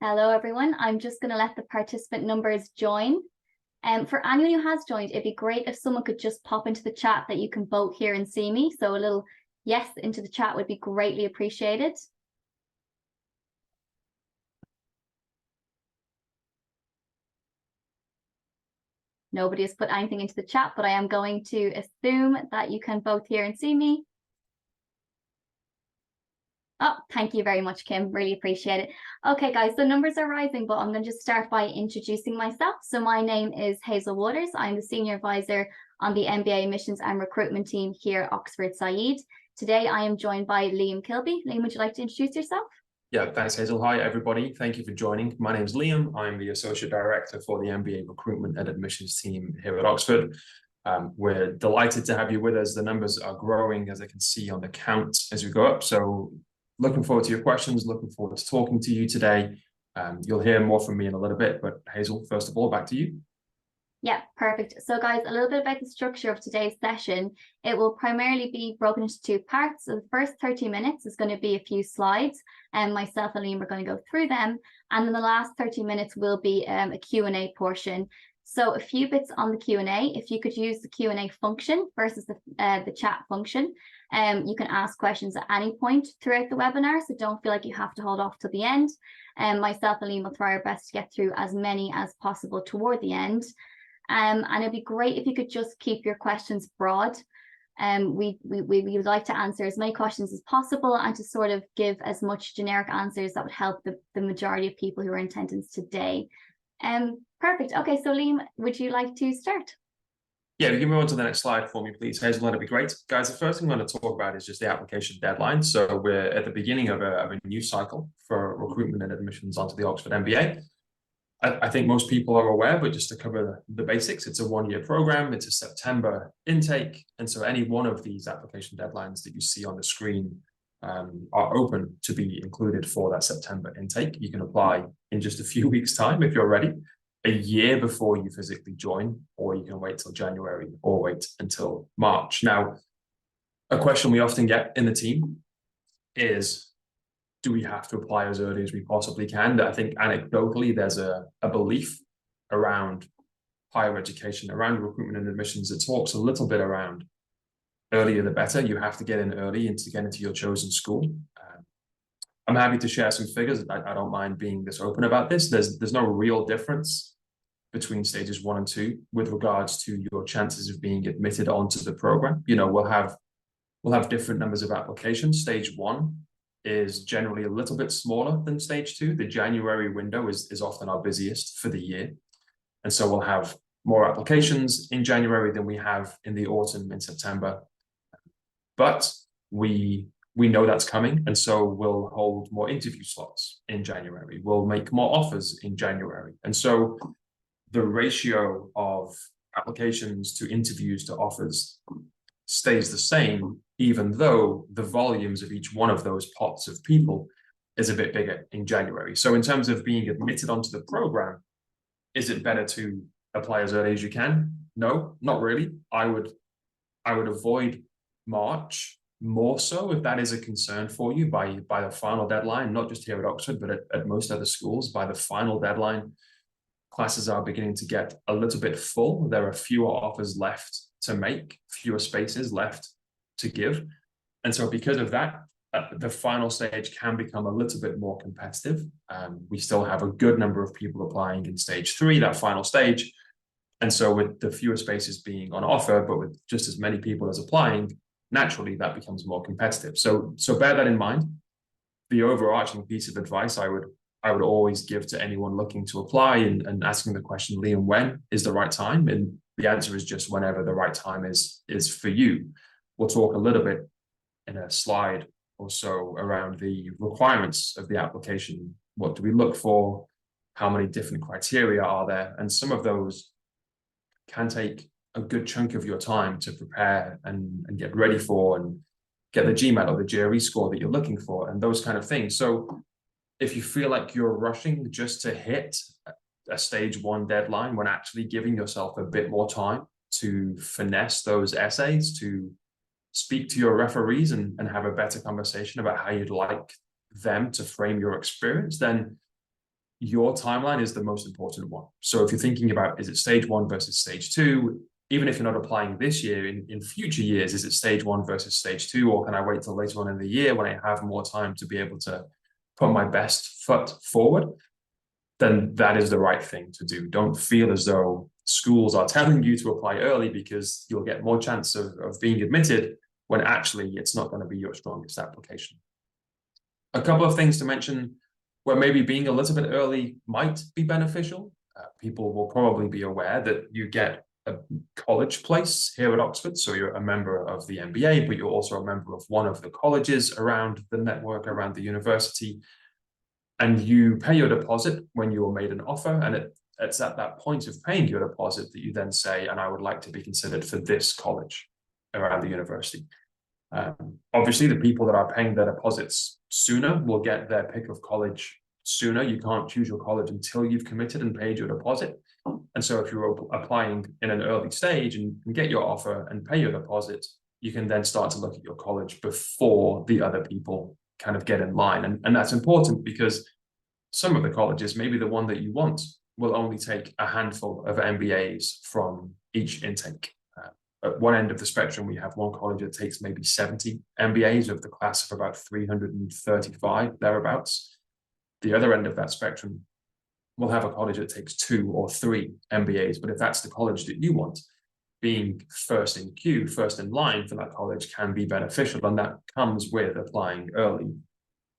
Hello, everyone. I'm just going to let the participant numbers join. For anyone who has joined, it'd be great if someone could just pop into the chat that you can both hear and see me. So a little yes into the chat would be greatly appreciated. Nobody has put anything into the chat, but I am going to assume that you can both hear and see me. Oh, thank you very much, Kim. Really appreciate it. Okay, guys, the numbers are rising, but I'm going to just start by introducing myself. So my name is Hazel Watters. I'm the Senior Advisor on the MBA Admissions and Recruitment team here at Oxford Said. Today, I am joined by Liam Kilby. Liam, would you like to introduce yourself? Yeah, thanks, Hazel. Hi, everybody. Thank you for joining. My name is Liam. I'm the Associate Director for the MBA Recruitment and Admissions team here at Oxford. We're delighted to have you with us. The numbers are growing, as I can see on the count as we go up. So looking forward to your questions, looking forward to talking to you today. You'll hear more from me in a little bit, but Hazel, first of all, back to you. Yeah, perfect. So guys, a little bit about the structure of today's session. It will primarily be broken into two parts. So the first 30 minutes is going to be a few slides, and myself and Liam are going to go through them. And then the last 30 minutes will be a Q&A portion. So a few bits on the Q&A. If you could use the Q&A function versus the chat function, you can ask questions at any point throughout the webinar, so don't feel like you have to hold off till the end. Myself and Liam will try our best to get through as many as possible toward the end. And it'd be great if you could just keep your questions broad. We would like to answer as many questions as possible and to sort of give as much generic answers that would help the majority of people who are in attendance today. Perfect. Okay, so Liam, would you like to start? Yeah, if you can move on to the next slide for me, please, Hazel, that'd be great. Guys, the first thing I'm going to talk about is just the application deadline. So we're at the beginning of a new cycle for recruitment and admissions onto the Oxford MBA. I think most people are aware, but just to cover the basics, it's a one-year program. It's a September intake. And so any one of these application deadlines that you see on the screen are open to be included for that September intake. You can apply in just a few weeks' time if you're ready, a year before you physically join, or you can wait till January or wait until March. Now, a question we often get in the team is, do we have to apply as early as we possibly can? I think anecdotally, there's a belief around higher education, around recruitment and admissions that talks a little bit around earlier the better. You have to get in early and to get into your chosen school. I'm happy to share some figures. I don't mind being this open about this. There's no real difference between stages 1 and 2 with regards to your chances of being admitted onto the program. You know, we'll have different numbers of applications. Stage 1 is generally a little bit smaller than stage 2. The January window is often our busiest for the year. And so we'll have more applications in January than we have in the autumn in September. But we know that's coming. And so we'll hold more interview slots in January. We'll make more offers in January. And so the ratio of applications to interviews to offers stays the same, even though the volumes of each one of those pots of people is a bit bigger in January. So in terms of being admitted onto the program, is it better to apply as early as you can? No, not really. I would avoid March more so if that is a concern for you by the final deadline, not just here at Oxford, but at most other schools. By the final deadline, classes are beginning to get a little bit full. There are fewer offers left to make, fewer spaces left to give. And so because of that, the final stage can become a little bit more competitive. We still have a good number of people applying in stage 3, that final stage. And so with the fewer spaces being on offer, but with just as many people as applying, naturally that becomes more competitive. So bear that in mind. The overarching piece of advice I would always give to anyone looking to apply and asking the question, Liam, when is the right time? And the answer is just whenever the right time is for you. We'll talk a little bit in a slide or so around the requirements of the application. What do we look for? How many different criteria are there? And some of those can take a good chunk of your time to prepare and get ready for and get the GMAT or the GRE score that you're looking for and those kind of things. So if you feel like you're rushing just to hit a stage 1 deadline when actually giving yourself a bit more time to finesse those essays, to speak to your referees and have a better conversation about how you'd like them to frame your experience, then your timeline is the most important one. So if you're thinking about, is it stage 1 versus stage 2, even if you're not applying this year, in future years, is it stage 1 versus stage 2, or can I wait till later on in the year when I have more time to be able to put my best foot forward? Then that is the right thing to do. Don't feel as though schools are telling you to apply early because you'll get more chance of being admitted, when actually it's not going to be your strongest application. A couple of things to mention where maybe being a little bit early might be beneficial. People will probably be aware that you get a college place here at Oxford. So you're a member of the MBA, but you're also a member of one of the colleges around the network, around the university. And you pay your deposit when you are made an offer. And it's at that point of paying your deposit that you then say, and I would like to be considered for this college around the university. Obviously, the people that are paying their deposits sooner will get their pick of college sooner. You can't choose your college until you've committed and paid your deposit. And so if you're applying in an early stage and get your offer and pay your deposit, you can then start to look at your college before the other people kind of get in line. And that's important because some of the colleges, maybe the one that you want, will only take a handful of MBAs from each intake. At one end of the spectrum, we have one college that takes maybe 70 MBAs of the class of about 335, thereabouts. The other end of that spectrum will have a college that takes 2 or 3 MBAs. But if that's the college that you want, being first in queue, first in line for that college can be beneficial. And that comes with applying early,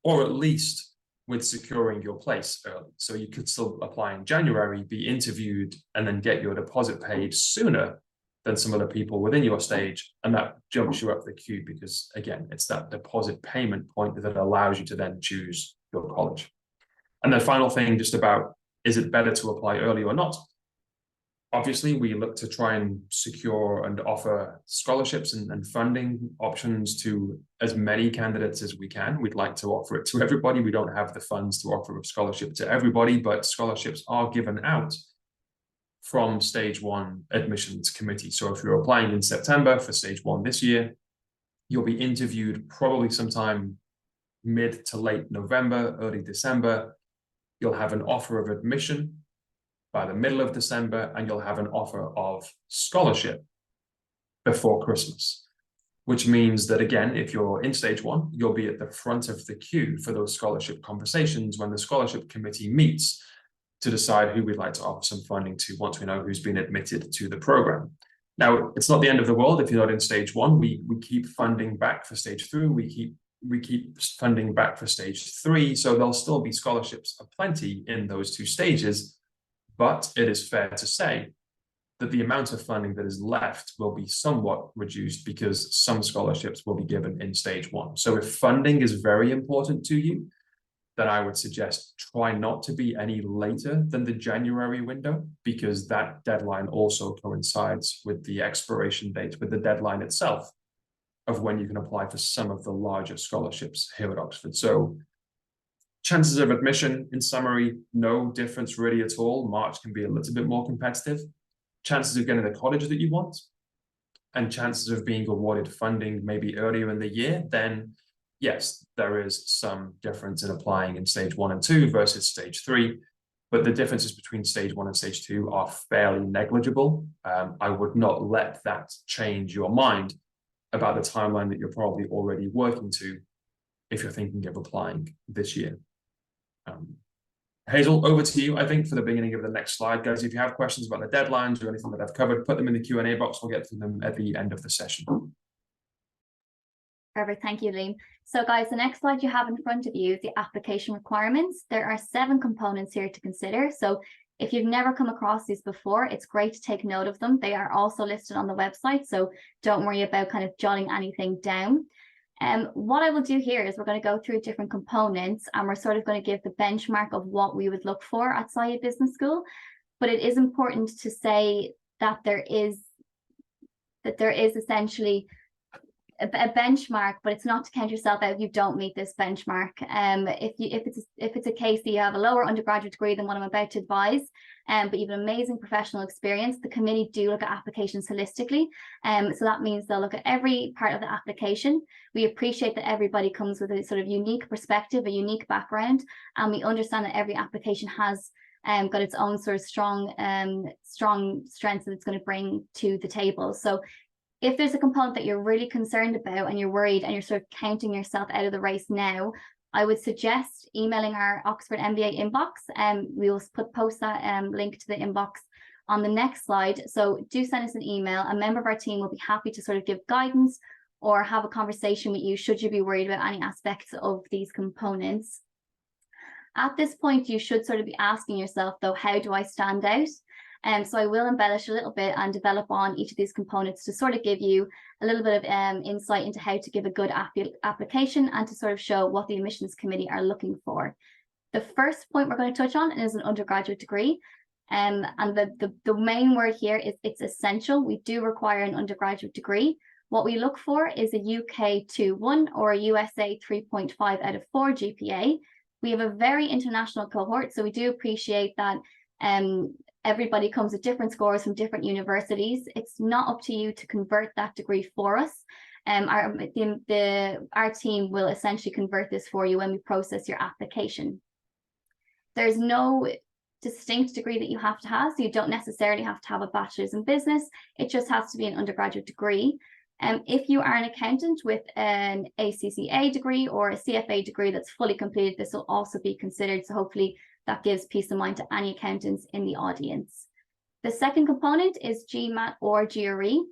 or at least with securing your place early. So you could still apply in January, be interviewed, and then get your deposit paid sooner than some other people within your stage. And that jumps you up the queue because, again, it's that deposit payment point that allows you to then choose your college. And the final thing, just about, is it better to apply early or not? Obviously, we look to try and secure and offer scholarships and funding options to as many candidates as we can. We'd like to offer it to everybody. We don't have the funds to offer a scholarship to everybody, but scholarships are given out from stage 1 admissions committee. So if you're applying in September for stage 1 this year, you'll be interviewed probably sometime mid to late November, early December. You'll have an offer of admission by the middle of December, and you'll have an offer of scholarship before Christmas, which means that, again, if you're in stage 1, you'll be at the front of the queue for those scholarship conversations when the scholarship committee meets to decide who we'd like to offer some funding to once we know who's been admitted to the program. Now, it's not the end of the world if you're not in stage 1. We keep funding back for stage 3. We keep funding back for stage 3. So there'll still be scholarships aplenty in those 2 stages. But it is fair to say that the amount of funding that is left will be somewhat reduced because some scholarships will be given in stage 1. So if funding is very important to you, then I would suggest try not to be any later than the January window, because that deadline also coincides with the expiration date, with the deadline itself of when you can apply for some of the larger scholarships here at Oxford. So chances of admission, in summary, no difference really at all. March can be a little bit more competitive. Chances of getting the college that you want, and chances of being awarded funding maybe earlier in the year, then yes, there is some difference in applying in stage 1 and 2 versus stage 3. But the differences between stage 1 and stage 2 are fairly negligible. I would not let that change your mind about the timeline that you're probably already working to if you're thinking of applying this year. Hazel, over to you, I think, for the beginning of the next slide. Guys, if you have questions about the deadlines or anything that I've covered, put them in the Q&A box. We'll get to them at the end of the session. Perfect. Thank you, Liam. So guys, the next slide you have in front of you is the application requirements. There are 7 components here to consider. So if you've never come across these before, it's great to take note of them. They are also listed on the website, so don't worry about kind of jotting anything down. What I will do here is we're going to go through different components, and we're sort of going to give the benchmark of what we would look for at Saïd Business School. But it is important to say that there is essentially a benchmark, but it's not to count yourself out if you don't meet this benchmark. If it's a case that you have a lower undergraduate degree than what I'm about to advise, but you have an amazing professional experience, the committee do look at applications holistically. So that means they'll look at every part of the application. We appreciate that everybody comes with a sort of unique perspective, a unique background, and we understand that every application has got its own sort of strong strengths that it's going to bring to the table. So if there's a component that you're really concerned about and you're worried and you're sort of counting yourself out of the race now, I would suggest emailing our Oxford MBA inbox, and we'll post that link to the inbox on the next slide. So do send us an email. A member of our team will be happy to sort of give guidance or have a conversation with you should you be worried about any aspects of these components. At this point, you should sort of be asking yourself, though, how do I stand out? So I will embellish a little bit and develop on each of these components to sort of give you a little bit of insight into how to give a good application and to sort of show what the admissions committee are looking for. The first point we're going to touch on is an undergraduate degree. And the main word here is it's essential. We do require an undergraduate degree. What we look for is a UK 2.1 or a USA 3.5 out of 4 GPA. We have a very international cohort, so we do appreciate that everybody comes with different scores from different universities. It's not up to you to convert that degree for us. Our team will essentially convert this for you when we process your application. There's no distinct degree that you have to have, so you don't necessarily have to have a bachelor's in business. It just has to be an undergraduate degree. If you are an accountant with an ACCA degree or a CFA degree that's fully completed, this will also be considered. So hopefully that gives peace of mind to any accountants in the audience. The second component is GMAT or GRE.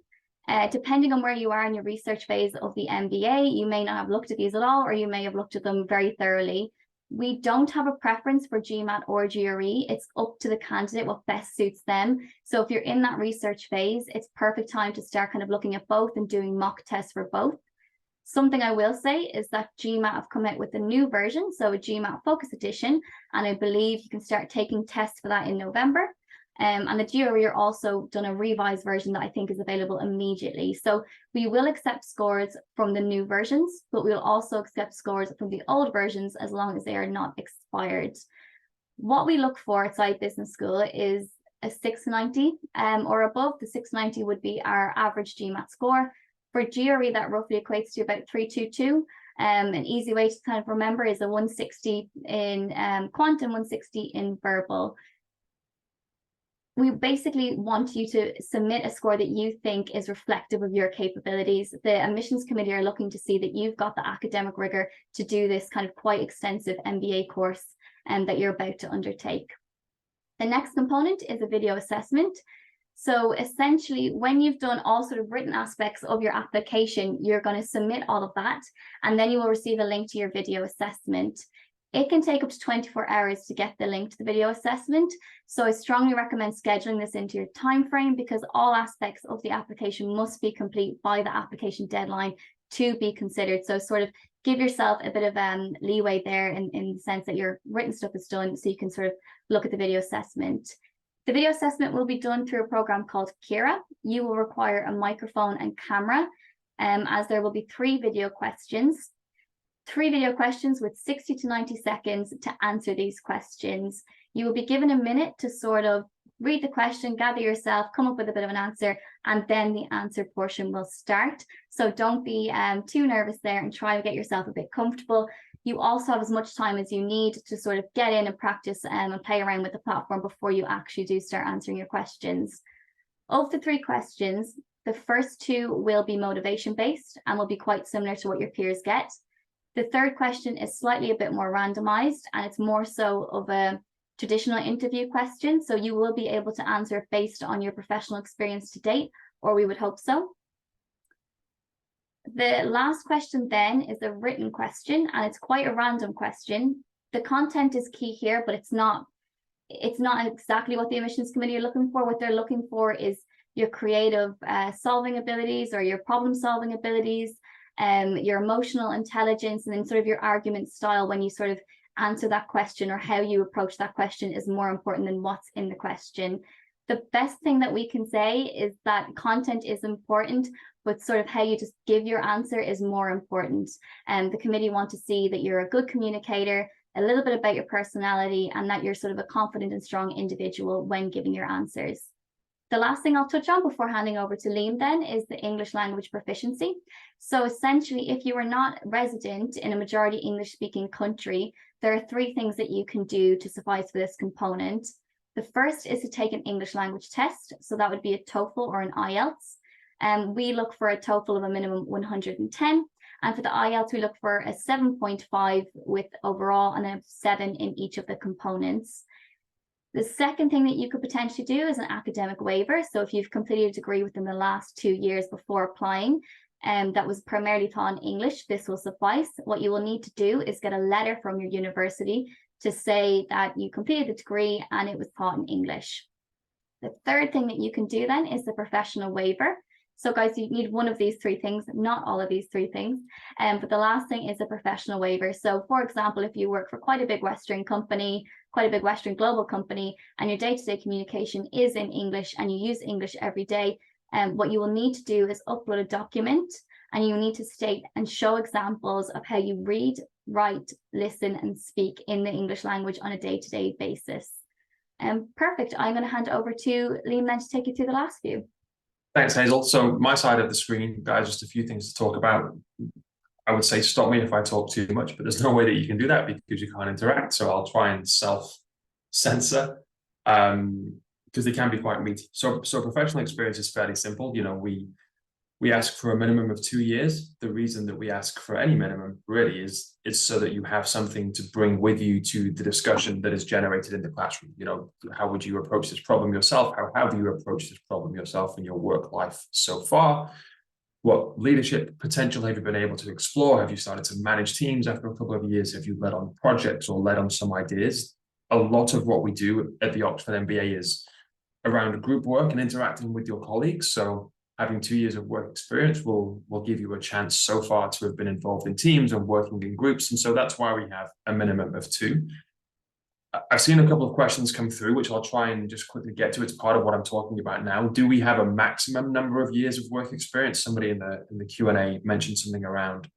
Depending on where you are in your research phase of the MBA, you may not have looked at these at all, or you may have looked at them very thoroughly. We don't have a preference for GMAT or GRE. It's up to the candidate what best suits them. So if you're in that research phase, it's perfect time to start kind of looking at both and doing mock tests for both. Something I will say is that GMAT have come out with a new version, so a GMAT Focus Edition, and I believe you can start taking tests for that in November. And the GRE are also done a revised version that I think is available immediately. So we will accept scores from the new versions, but we will also accept scores from the old versions as long as they are not expired. What we look for outside business school is a 690 or above. The 690 would be our average GMAT score. For GRE, that roughly equates to about 322. An easy way to kind of remember is a 160 in quant and 160 in verbal. We basically want you to submit a score that you think is reflective of your capabilities. The admissions committee are looking to see that you've got the academic rigor to do this kind of quite extensive MBA course that you're about to undertake. The next component is a video assessment. So essentially, when you've done all sort of written aspects of your application, you're going to submit all of that, and then you will receive a link to your video assessment. It can take up to 24 hours to get the link to the video assessment. So I strongly recommend scheduling this into your time frame, because all aspects of the application must be complete by the application deadline to be considered. So sort of give yourself a bit of leeway there in the sense that your written stuff is done, so you can sort of look at the video assessment. The video assessment will be done through a program called Kira. You will require a microphone and camera, as there will be 3 video questions. 3 video questions with 60 to 90 seconds to answer these questions. You will be given a minute to sort of read the question, gather yourself, come up with a bit of an answer, and then the answer portion will start. So don't be too nervous there, and try to get yourself a bit comfortable. You also have as much time as you need to sort of get in and practice and play around with the platform before you actually do start answering your questions. Of the 3 questions, the first 2 will be motivation based and will be quite similar to what your peers get. The third question is slightly a bit more randomized, and it's more so of a traditional interview question. So you will be able to answer it based on your professional experience to date, or we would hope so. The last question then is a written question, and it's quite a random question. The content is key here, but it's not exactly what the admissions committee are looking for. What they're looking for is your creative solving abilities, or your problem solving abilities, your emotional intelligence, and then sort of your argument style when you sort of answer that question, or how you approach that question is more important than what's in the question. The best thing that we can say is that content is important, but sort of how you just give your answer is more important. And the committee want to see that you're a good communicator, a little bit about your personality, and that you're sort of a confident and strong individual when giving your answers. The last thing I'll touch on before handing over to Liam then is the English language proficiency. So essentially, if you are not resident in a majority English speaking country, there are 3 things that you can do to suffice for this component. The first is to take an English language test. So that would be a TOEFL or an IELTS. We look for a TOEFL of a minimum 110. And for the IELTS, we look for a 7.5 with overall and a 7 in each of the components. The second thing that you could potentially do is an academic waiver. So if you've completed a degree within the last 2 years before applying, that was primarily taught in English, this will suffice. What you will need to do is get a letter from your university to say that you completed the degree and it was taught in English. The third thing that you can do then is the professional waiver. So guys, you need one of these 3 things, not all of these 3 things. But the last thing is a professional waiver. So for example, if you work for quite a big Western company, quite a big Western global company, and your day-to-day communication is in English and you use English every day, what you will need to do is upload a document, and you need to state and show examples of how you read, write, listen, and speak in the English language on a day-to-day basis. Perfect. I'm going to hand over to Liam then to take you through the last few. Thanks, Hazel. So my side of the screen, guys, just a few things to talk about. I would say stop me if I talk too much, but there's no way that you can do that because you can't interact. So I'll try and self-censor because they can be quite meaty. So professional experience is fairly simple. You know, we ask for a minimum of 2 years. The reason that we ask for any minimum really is so that you have something to bring with you to the discussion that is generated in the classroom. You know, how would you approach this problem yourself? How have you approached this problem yourself in your work life so far? What leadership potential have you been able to explore? Have you started to manage teams after a couple of years? Have you led on projects or led on some ideas? A lot of what we do at the Oxford MBA is around group work and interacting with your colleagues. So having 2 years of work experience will give you a chance so far to have been involved in teams and working in groups. And so that's why we have a minimum of 2. I've seen a couple of questions come through, which I'll try and just quickly get to. It's part of what I'm talking about now. Do we have a maximum number of years of work experience? Somebody in the Q&A mentioned something around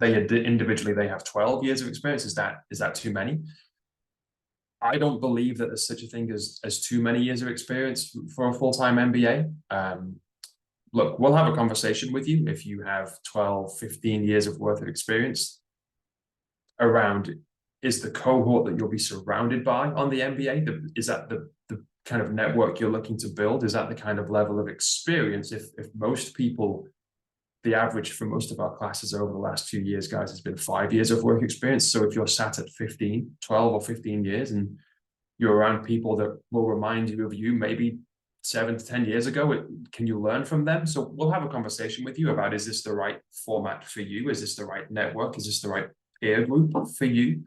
individually they have 12 years of experience. Is that too many? I don't believe that there's such a thing as too many years of experience for a full-time MBA. Look, we'll have a conversation with you if you have 12, 15 years of worth of experience around, is the cohort that you'll be surrounded by on the MBA, is that the kind of network you're looking to build? Is that the kind of level of experience? If most people, the average for most of our classes over the last 2 years, guys, has been 5 years of work experience. So if you're sat at 12 or 15 years and you're around people that will remind you of you maybe 7 to 10 years ago, can you learn from them? So we'll have a conversation with you about, is this the right format for you? Is this the right network? Is this the right peer group for you?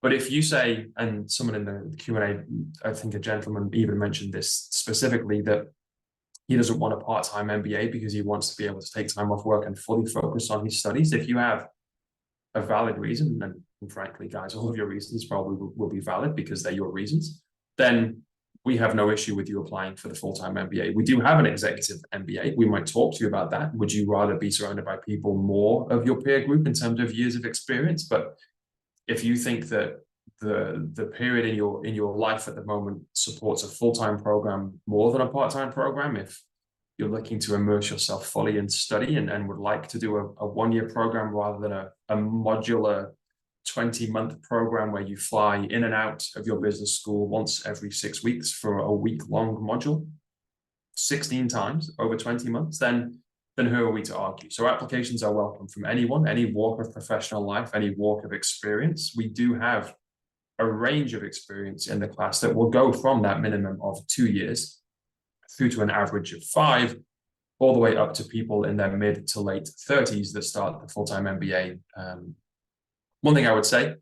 But if you say, and someone in the Q&A, I think a gentleman even mentioned this specifically, that he doesn't want a part-time MBA because he wants to be able to take time off work and fully focus on his studies. If you have a valid reason, and frankly, guys, all of your reasons probably will be valid because they're your reasons, then we have no issue with you applying for the full-time MBA. We do have an executive MBA. We might talk to you about that. Would you rather be surrounded by people more of your peer group in terms of years of experience? But if you think that the period in your life at the moment supports a full-time program more than a part-time program, if you're looking to immerse yourself fully in study and would like to do a one-year program rather than a modular 20-month program where you fly in and out of your business school once every 6 weeks for a week-long module, 16 times over 20 months, then who are we to argue? So applications are welcome from anyone, any walk of professional life, any walk of experience. We do have a range of experience in the class that will go from that minimum of 2 years through to an average of 5, all the way up to people in their mid to late 30s that start the full-time MBA. One thing I would say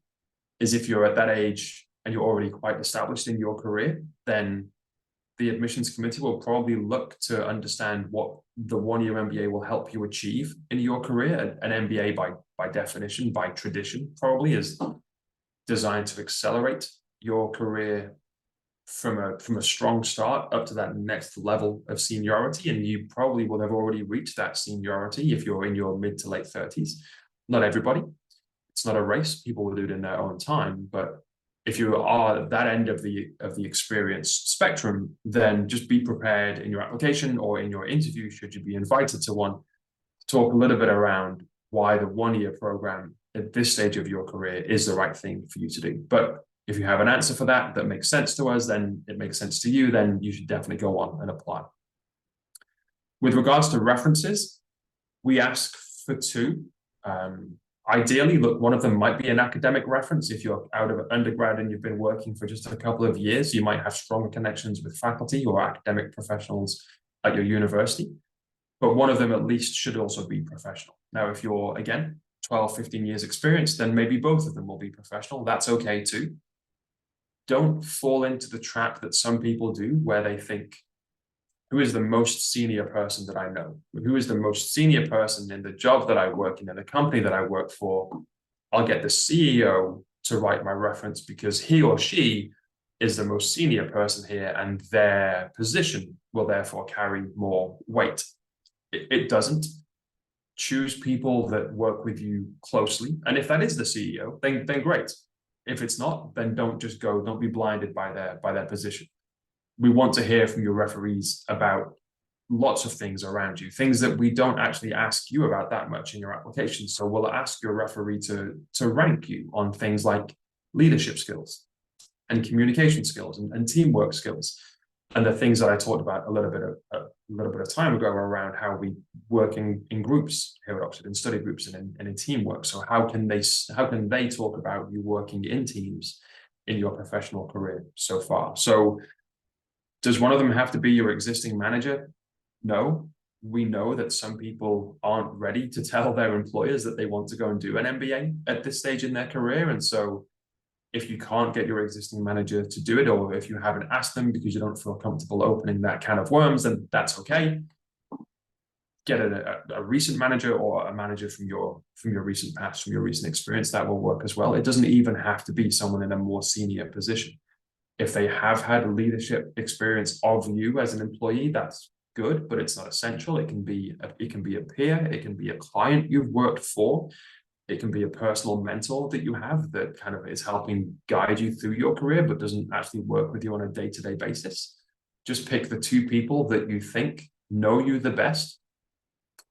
is if you're at that age and you're already quite established in your career, then the admissions committee will probably look to understand what the one-year MBA will help you achieve in your career. An MBA by definition, by tradition, probably is designed to accelerate your career from a strong start up to that next level of seniority, and you probably will have already reached that seniority if you're in your mid to late 30s. Not everybody. It's not a race. People will do it in their own time. But if you are at that end of the experience spectrum, then just be prepared in your application or in your interview, should you be invited to one, talk a little bit around why the 1-year program at this stage of your career is the right thing for you to do. But if you have an answer for that makes sense to us, then it makes sense to you, then you should definitely go on and apply. With regards to references, we ask for 2. Ideally, look, one of them might be an academic reference. If you're out of undergrad and you've been working for just a couple of years, you might have stronger connections with faculty or academic professionals at your university. But one of them at least should also be professional. Now, if you're, again, 12, 15 years experience, then maybe both of them will be professional. That's okay too. Don't fall into the trap that some people do where they think, who is the most senior person that I know? Who is the most senior person in the job that I work in the company that I work for? I'll get the CEO to write my reference because he or she is the most senior person here and their position will therefore carry more weight. It doesn't. Choose people that work with you closely. And if that is the CEO, then great. If it's not, then don't be blinded by their position. We want to hear from your referees about lots of things around you, things that we don't actually ask you about that much in your application. So we'll ask your referee to rank you on things like leadership skills and communication skills and teamwork skills, and the things that I talked about a little bit of time ago around how we work in groups here at Oxford, in study groups and in teamwork. So how can they talk about you working in teams in your professional career so far? So does one of them have to be your existing manager? No. We know that some people aren't ready to tell their employers that they want to go and do an MBA at this stage in their career. And so if you can't get your existing manager to do it, or if you haven't asked them because you don't feel comfortable opening that can of worms, then that's okay. Get a recent manager or a manager from your recent past, from your recent experience. That will work as well. It doesn't even have to be someone in a more senior position. If they have had leadership experience of you as an employee, that's good, but it's not essential. It can be a peer, it can be a client you've worked for, it can be a personal mentor that you have that kind of is helping guide you through your career, but doesn't actually work with you on a day-to-day basis. Just pick the 2 people that you think know you the best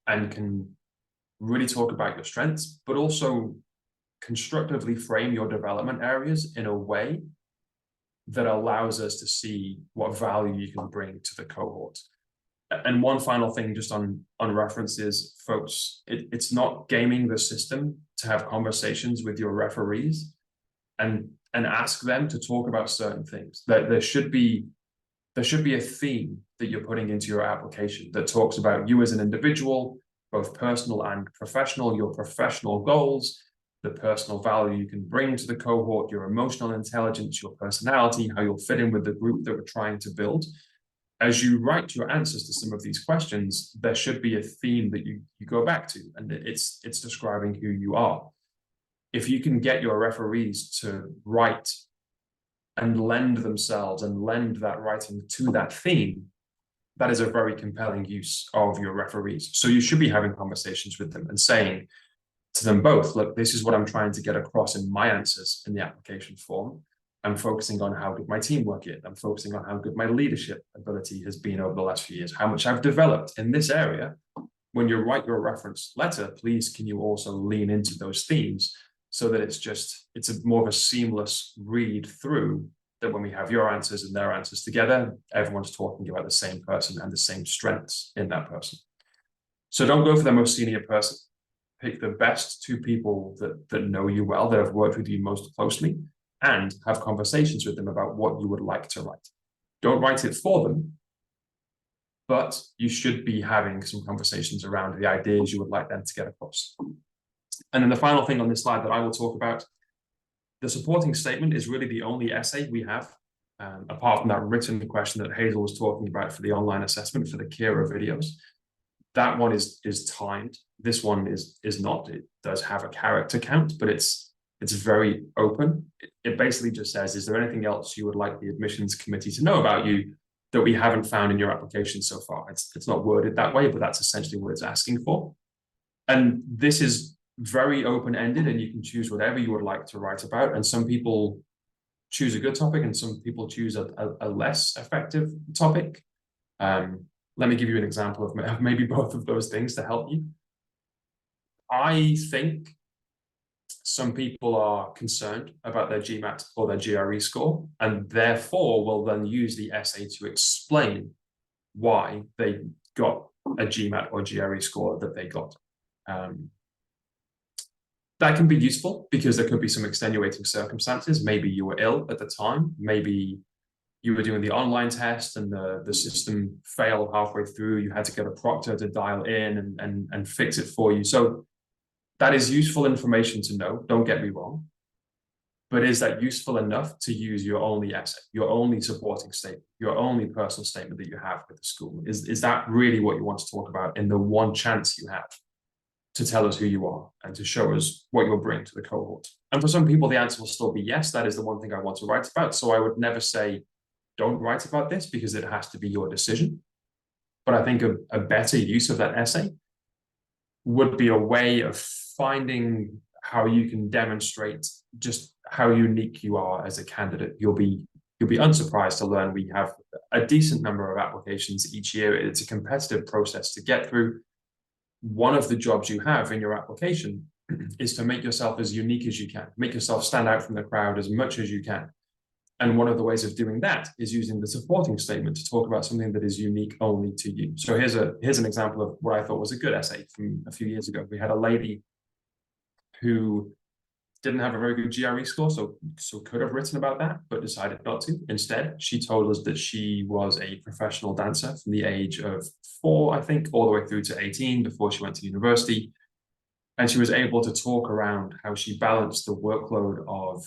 and can really talk about your strengths, but also constructively frame your development areas in a way that allows us to see what value you can bring to the cohort. And one final thing just on references, folks, it's not gaming the system to have conversations with your referees and ask them to talk about certain things. That there should be a theme that you're putting into your application that talks about you as an individual, both personal and professional, your professional goals, the personal value you can bring to the cohort, your emotional intelligence, your personality, how you'll fit in with the group that we're trying to build. As you write your answers to some of these questions, there should be a theme that you go back to, and it's describing who you are. If you can get your referees to write and lend themselves and lend that writing to that theme, that is a very compelling use of your referees. So you should be having conversations with them and saying to them both, look, this is what I'm trying to get across in my answers in the application form. I'm focusing on how good my teamwork is. I'm focusing on how good my leadership ability has been over the last few years, how much I've developed in this area. When you write your reference letter, please, can you also lean into those themes so that it's a more of a seamless read through, that when we have your answers and their answers together, everyone's talking about the same person and the same strengths in that person. So don't go for the most senior person. Pick the best 2 people that know you well, that have worked with you most closely, and have conversations with them about what you would like to write. Don't write it for them, but you should be having some conversations around the ideas you would like them to get across. And then the final thing on this slide that I will talk about, the supporting statement is really the only essay we have, apart from that written question that Hazel was talking about for the online assessment for the Kira videos. That one is timed. This one is not. It does have a character count, but it's very open. it basically just says, is there anything else you would like the admissions committee to know about you that we haven't found in your application so far? It's not worded that way, but that's essentially what it's asking for. And this is very open-ended, and you can choose whatever you would like to write about. And some people choose a good topic and some people choose a less effective topic. Let me give you an example of maybe both of those things to help you. I think some people are concerned about their GMAT or their GRE score, and therefore will then use the essay to explain why they got a GMAT or GRE score that they got. That can be useful because there could be some extenuating circumstances. Maybe you were ill at the time. Maybe you were doing the online test and the system failed halfway through. You had to get a proctor to dial in and fix it for you. So that is useful information to know, don't get me wrong. But is that useful enough to use your only essay, your only supporting statement, your only personal statement that you have with the school? Is that really what you want to talk about in the one chance you have to tell us who you are and to show us what you'll bring to the cohort? And for some people, the answer will still be yes, that is the one thing I want to write about. So I would never say, don't write about this, because it has to be your decision. But I think a better use of that essay would be a way of finding how you can demonstrate just how unique you are as a candidate. You'll be unsurprised to learn we have a decent number of applications each year. It's a competitive process to get through. One of the jobs you have in your application is to make yourself as unique as you can, make yourself stand out from the crowd as much as you can. And one of the ways of doing that is using the supporting statement to talk about something that is unique only to you. So here's an example of what I thought was a good essay from a few years ago. We had a lady who didn't have a very good GRE score, so could have written about that, but decided not to. Instead, she told us that she was a professional dancer from the age of 4, I think, all the way through to 18 before she went to university. And she was able to talk around how she balanced the workload of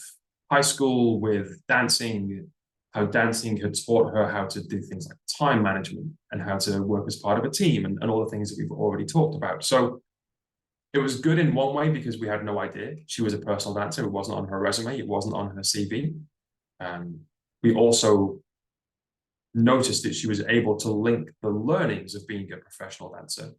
high school with dancing, how dancing had taught her how to do things like time management and how to work as part of a team and all the things that we've already talked about. So it was good in one way because we had no idea she was a personal dancer. It wasn't on her resume. It wasn't on her CV. We also noticed that she was able to link the learnings of being a professional dancer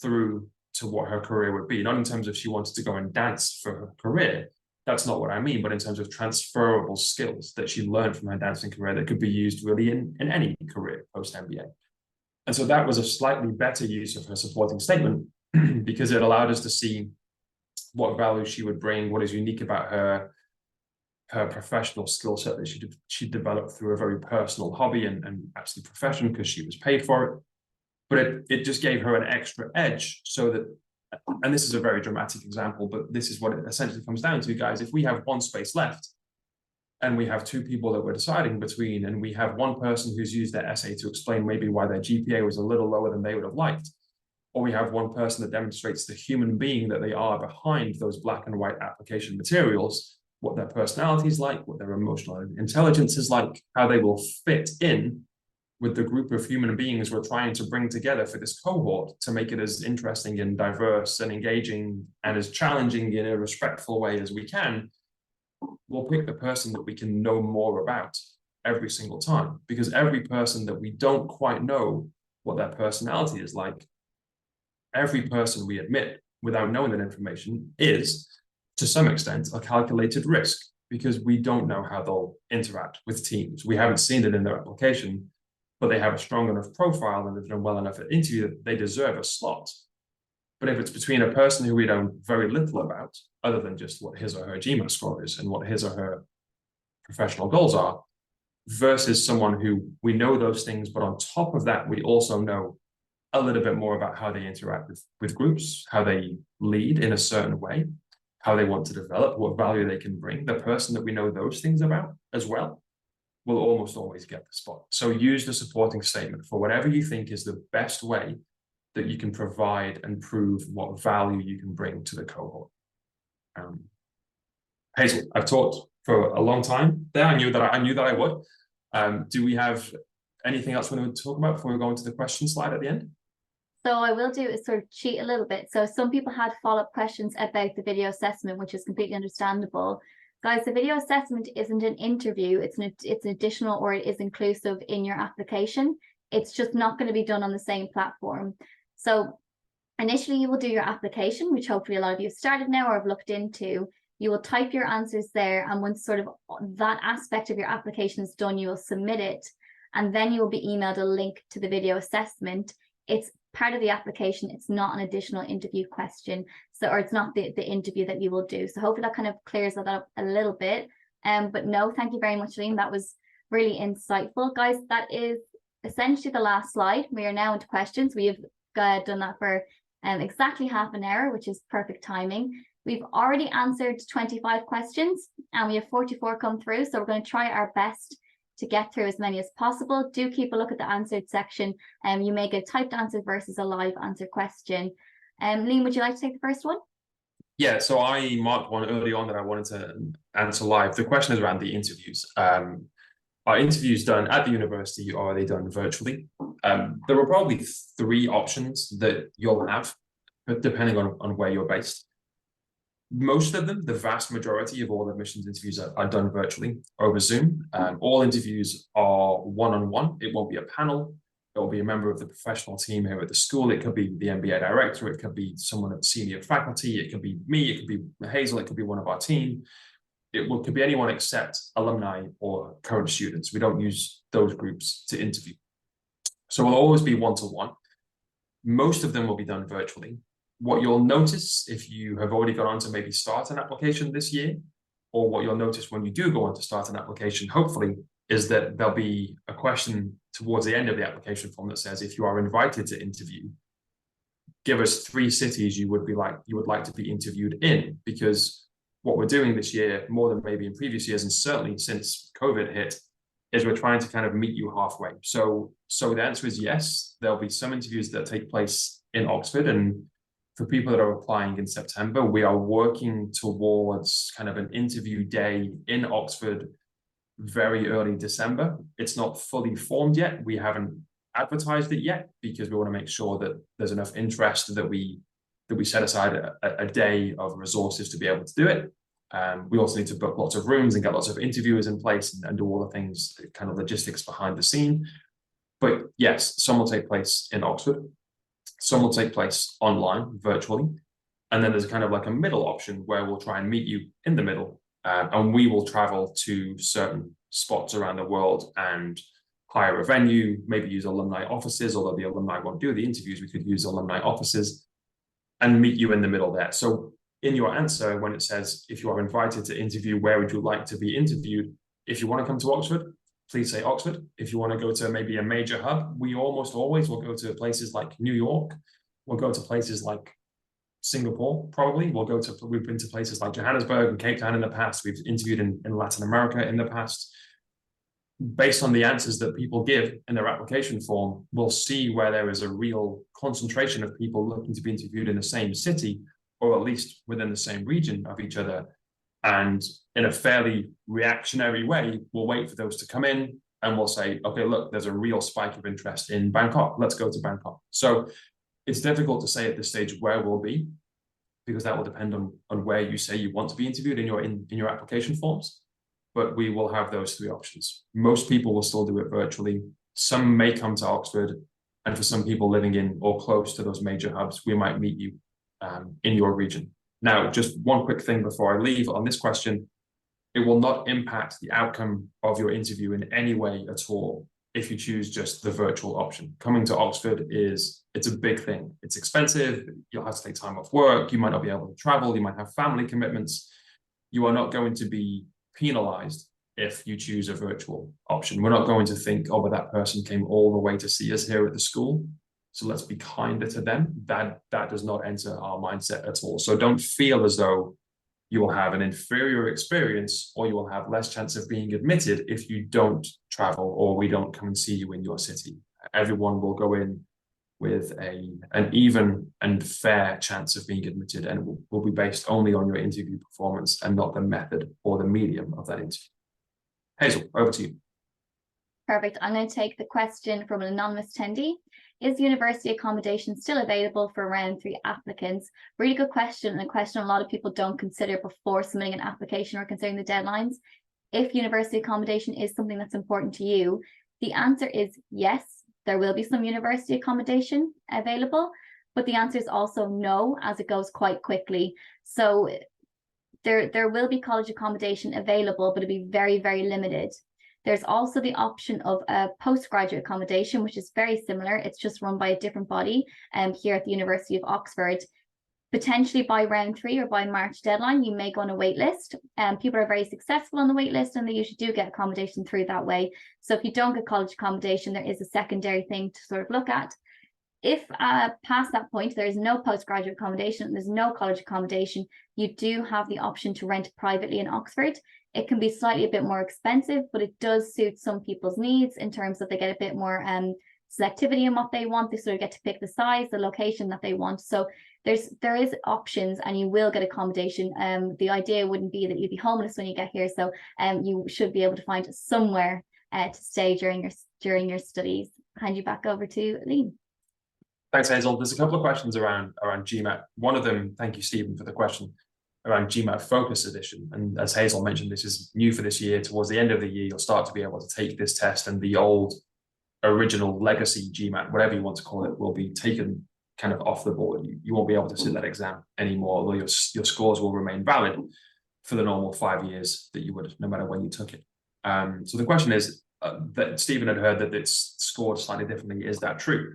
through to what her career would be. Not in terms of she wanted to go and dance for her career. That's not what I mean, but in terms of transferable skills that she learned from her dancing career that could be used really in any career post-MBA. And so that was a slightly better use of her supporting statement because it allowed us to see what value she would bring, what is unique about her professional skill set that she developed through a very personal hobby and actually profession because she was paid for it. But it just gave her an extra edge so that, and this is a very dramatic example, but this is what it essentially comes down to, guys. If we have one space left and we have 2 people that we're deciding between, and we have one person who's used their essay to explain maybe why their GPA was a little lower than they would have liked, or we have one person that demonstrates the human being that they are behind those black and white application materials, what their personality is like, what their emotional intelligence is like, how they will fit in with the group of human beings we're trying to bring together for this cohort to make it as interesting and diverse and engaging and as challenging in a respectful way as we can, we'll pick the person that we can know more about every single time. Because every person that we don't quite know what their personality is like, every person we admit without knowing that information is, to some extent, a calculated risk, because we don't know how they'll interact with teams. We haven't seen it in their application, but they have a strong enough profile and they've done well enough at interview that they deserve a slot. But if it's between a person who we know very little about, other than just what his or her GMAT score is and what his or her professional goals are, versus someone who we know those things, but on top of that, we also know a little bit more about how they interact with groups, how they lead in a certain way, how they want to develop, what value they can bring, the person that we know those things about as well will almost always get the spot. So use the supporting statement for whatever you think is the best way that you can provide and prove what value you can bring to the cohort. Hazel, I've talked for a long time there. I knew that I would. Do we have anything else we want to talk about before we go into the question slide at the end? So I will do is sort of cheat a little bit. So some people had follow-up questions about the video assessment, which is completely understandable. Guys, the video assessment isn't an interview. It's an additional, or it is inclusive in your application. It's just not going to be done on the same platform. So initially you will do your application, which hopefully a lot of you have started now or have looked into. You will type your answers there, and once sort of that aspect of your application is done, you will submit it, and then you will be emailed a link to the video assessment. It's part of the application. It's not an additional interview question, so, or it's not the interview that you will do. So hopefully that kind of clears that up a little bit. But no, thank you very much, Liam. That was really insightful. Guys, that is essentially the last slide. We are now into questions. We have done that for exactly half an hour, which is perfect timing. We've already answered 25 questions and we have 44 come through. So we're going to try our best to get through as many as possible. Do keep a look at the answered section. You may get typed answer versus a live answer question. Liam, would you like to take the first one? Yeah, so I marked one early on that I wanted to answer live. The question is around the interviews. Are interviews done at the university or are they done virtually? There are probably three options that you'll have, depending on where you're based. Most of them, the vast majority of all admissions interviews are done virtually over Zoom. All interviews are one-on-one. It won't be a panel. It will be a member of the professional team here at the school. It could be the MBA director. It could be someone at senior faculty. It could be me. It could be Hazel. It could be one of our team. Could be anyone except alumni or current students. We don't use those groups to interview. So it'll always be one-to-one. Most of them will be done virtually. What you'll notice if you have already gone on to maybe start an application this year, or what you'll notice when you do go on to start an application, hopefully, is that there'll be a question towards the end of the application form that says, if you are invited to interview, give us 3 cities you would like to be interviewed in, because what we're doing this year, more than maybe in previous years, and certainly since COVID hit, is we're trying to kind of meet you halfway. So the answer is yes, there'll be some interviews that take place in Oxford, and for people that are applying in September, we are working towards kind of an interview day in Oxford very early December. It's not fully formed yet. We haven't advertised it yet because we want to make sure that there's enough interest that we set aside a day of resources to be able to do it. We also need to book lots of rooms and get lots of interviewers in place and do all the things, kind of logistics behind the scene. But yes, some will take place in Oxford. Some will take place online, virtually. And then there's kind of like a middle option where we'll try and meet you in the middle. And we will travel to certain spots around the world and hire a venue, maybe use alumni offices, although the alumni won't do the interviews, we could use alumni offices and meet you in the middle there. So in your answer, when it says, if you are invited to interview, where would you like to be interviewed? If you want to come to Oxford, please say Oxford. If you want to go to maybe a major hub, we almost always will go to places like New York. We'll go to places like Singapore, probably. We've been to places like Johannesburg and Cape Town in the past. We've interviewed in Latin America in the past. Based on the answers that people give in their application form, we'll see where there is a real concentration of people looking to be interviewed in the same city, or at least within the same region of each other. And in a fairly reactionary way, we'll wait for those to come in and we'll say, okay, look, there's a real spike of interest in Bangkok. Let's go to Bangkok. So it's difficult to say at this stage where we'll be, because that will depend on where you say you want to be interviewed in your application forms. But we will have those 3 options. Most people will still do it virtually. Some may come to Oxford. And for some people living in or close to those major hubs, we might meet you in your region. Now, just one quick thing before I leave on this question. It will not impact the outcome of your interview in any way at all if you choose just the virtual option. Coming to Oxford it's a big thing. It's expensive. You'll have to take time off work. You might not be able to travel. You might have family commitments. You are not going to be penalized if you choose a virtual option. We're not going to think, oh, but that person came all the way to see us here at the school, so let's be kinder to them. That does not enter our mindset at all. So don't feel as though you will have an inferior experience or you will have less chance of being admitted if you don't travel or we don't come and see you in your city. Everyone will go in with an even and fair chance of being admitted, and will be based only on your interview performance and not the method or the medium of that interview. Hazel, over to you. Perfect. I'm going to take the question from an anonymous attendee. is university accommodation still available for round 3 applicants? Really good question, and a question a lot of people don't consider before submitting an application or considering the deadlines. If university accommodation is something that's important to you, the answer is yes, there will be some university accommodation available, but the answer is also no, as it goes quite quickly. So there will be college accommodation available, but it'll be very, very limited. There's also the option of a postgraduate accommodation, which is very similar. It's just run by a different body here at the University of Oxford. Potentially by round 3 or by March deadline, you may go on a wait list. People are very successful on the wait list, and they usually do get accommodation through that way. So if you don't get college accommodation, there is a secondary thing to sort of look at. If past that point, there is no postgraduate accommodation, there's no college accommodation, you do have the option to rent privately in Oxford. It can be slightly a bit more expensive, but it does suit some people's needs in terms of they get a bit more selectivity in what they want. They sort of get to pick the size, the location that they want. So there is options, and you will get accommodation. The idea wouldn't be that you'd be homeless when you get here. So you should be able to find somewhere to stay during your studies. Hand you back over to Liam. Thanks, Hazel. There's a couple of questions around GMAT. One of them, thank you, Stephen, for the question around GMAT Focus Edition. And as Hazel mentioned, this is new for this year. Towards the end of the year, you'll start to be able to take this test, and the old original legacy GMAT, whatever you want to call it, will be taken kind of off the board. You won't be able to sit that exam anymore, although your scores will remain valid for the normal 5 years that you would, no matter when you took it. So the question is that Stephen had heard that it's scored slightly differently. Is that true?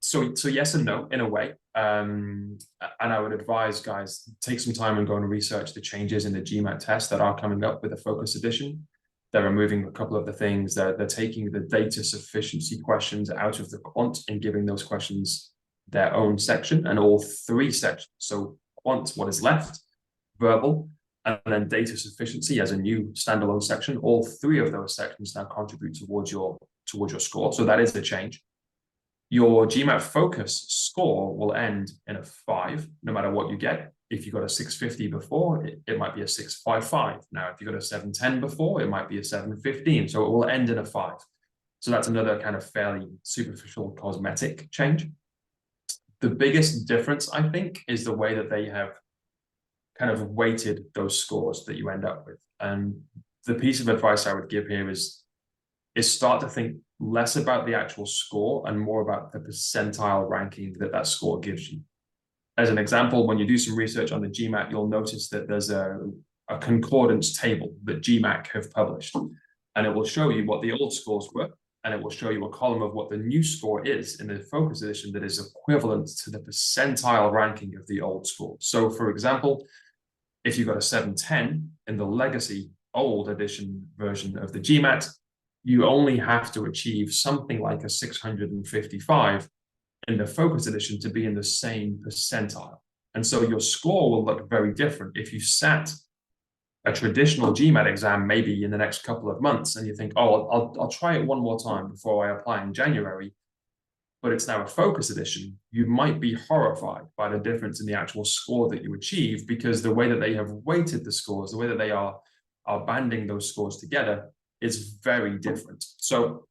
So yes and no, in a way. And I would advise guys, take some time and go and research the changes in the GMAT test that are coming up with the Focus Edition. They're removing a couple of the things. They're taking the data sufficiency questions out of the quant and giving those questions their own section, and all 3 sections. So quant, what is left, verbal, and then data sufficiency as a new standalone section. All 3 of those sections now contribute towards your score. So that is the change. Your GMAT Focus score will end in a 5, no matter what you get. If you got a 650 before, it might be a 655. Now, if you got a 710 before, it might be a 715. So it will end in a 5. So that's another kind of fairly superficial cosmetic change. The biggest difference, I think, is the way that they have kind of weighted those scores that you end up with. And the piece of advice I would give here is start to think less about the actual score and more about the percentile ranking that score gives you. As an example, when you do some research on the GMAT, you'll notice that there's a concordance table that GMAT have published, and it will show you what the old scores were, and it will show you a column of what the new score is in the Focus Edition that is equivalent to the percentile ranking of the old score. So, for example, if you got a 710 in the legacy old edition version of the GMAT, you only have to achieve something like a 655 in the Focus Edition to be in the same percentile. And so your score will look very different. If you sat a traditional GMAT exam maybe in the next couple of months and you think, oh, I'll try it one more time before I apply in January, but it's now a Focus Edition, you might be horrified by the difference in the actual score that you achieve, because the way that they have weighted the scores, the way that they are banding those scores together is very different. So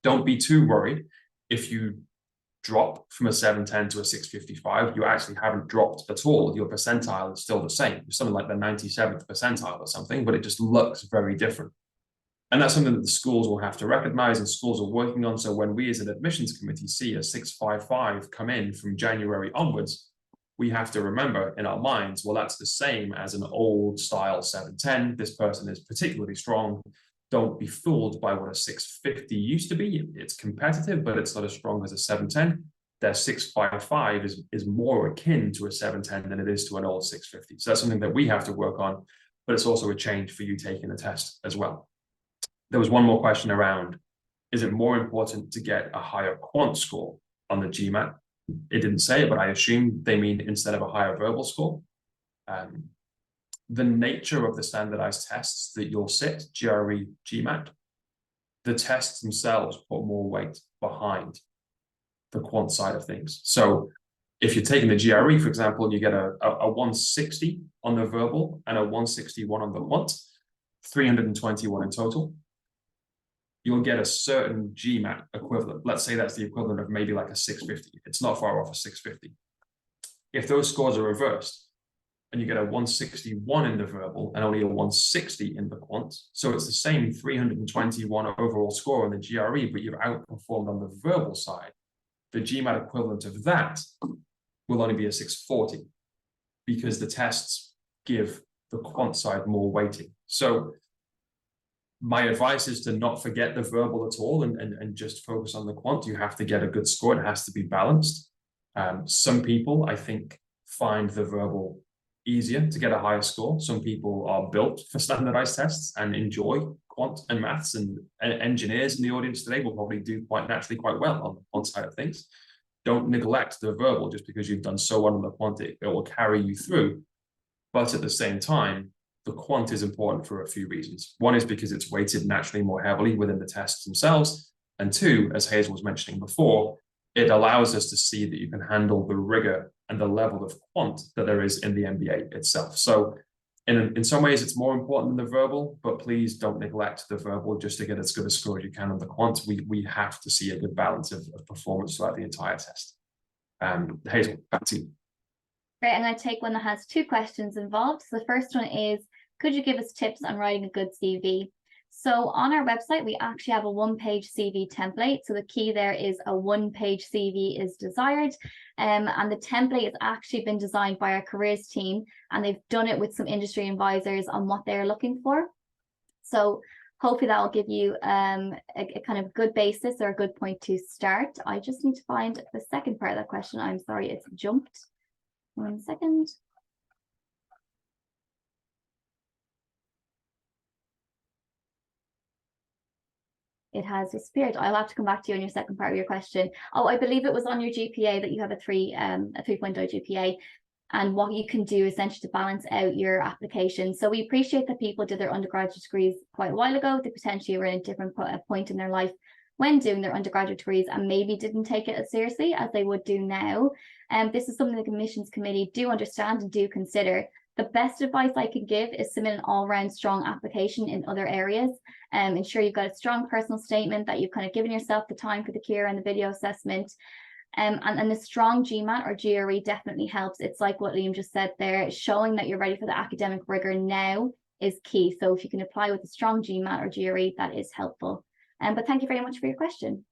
don't be too worried if you drop from a 710 to a 655. You actually haven't dropped at all. Your percentile is still the same. It's something like the 97th percentile or something, but it just looks very different. And that's something that the schools will have to recognize and schools are working on. So when we as an admissions committee see a 655 come in from January onwards, we have to remember in our minds, well, that's the same as an old style 710. This person is particularly strong. Don't be fooled by what a 650 used to be. It's competitive, but it's not as strong as a 710. Their 655 is more akin to a 710 than it is to an old 650. So that's something that we have to work on, but it's also a change for you taking the test as well. There was one more question around, is it more important to get a higher quant score on the GMAT? It didn't say it, but I assume they mean instead of a higher verbal score. The nature of the standardized tests that you'll sit, GRE, GMAT, the tests themselves put more weight behind the quant side of things. So if you're taking the GRE, for example, and you get a 160 on the verbal and a 161 on the quant, 321 in total. you'll get a certain GMAT equivalent. Let's say that's the equivalent of maybe like a 650. It's not far off a 650. If those scores are reversed and you get a 161 in the verbal and only a 160 in the quant, so it's the same 321 overall score on the GRE, but you've outperformed on the verbal side, the GMAT equivalent of that will only be a 640 because the tests give the quant side more weighting. So my advice is to not forget the verbal at all and just focus on the quant. You have to get a good score. It has to be balanced. Some people, I think, find the verbal easier to get a higher score. Some people are built for standardized tests and enjoy quant and maths, and engineers in the audience today will probably do quite naturally quite well on the quant side of things. Don't neglect the verbal just because you've done so well on the quant. It will carry you through. But at the same time, the quant is important for a few reasons. One is because it's weighted naturally more heavily within the tests themselves. And two, as Hazel was mentioning before, it allows us to see that you can handle the rigor and the level of quant that there is in the MBA itself. So in some ways, it's more important than the verbal, but please don't neglect the verbal just to get as good a score as you can on the quant. We have to see a good balance of performance throughout the entire test. Hazel, back to you. Great, I'm going to take one that has two questions involved. So the first one is, could you give us tips on writing a good CV? So on our website, we actually have a one-page CV template. So the key there is a one-page CV is desired. And the template has actually been designed by our careers team, and they've done it with some industry advisors on what they're looking for. So hopefully that will give you a kind of good basis or a good point to start. I just need to find the second part of that question. I'm sorry, it's jumped. 1 second. It has disappeared. I'll have to come back to you on your second part of your question. Oh, I believe it was on your GPA that you have a 3.0 GPA, and what you can do essentially to balance out your application. So we appreciate that people did their undergraduate degrees quite a while ago. They potentially were in a different point in their life when doing their undergraduate degrees and maybe didn't take it as seriously as they would do now. And this is something the admissions committee do understand and do consider. The best advice I can give is submit an all-round strong application in other areas. Ensure you've got a strong personal statement, that you've kind of given yourself the time for the KIR and the video assessment. And the strong GMAT or GRE definitely helps. It's like what Liam just said there, showing that you're ready for the academic rigor now is key. So if you can apply with a strong GMAT or GRE, that is helpful. But thank you very much for your question.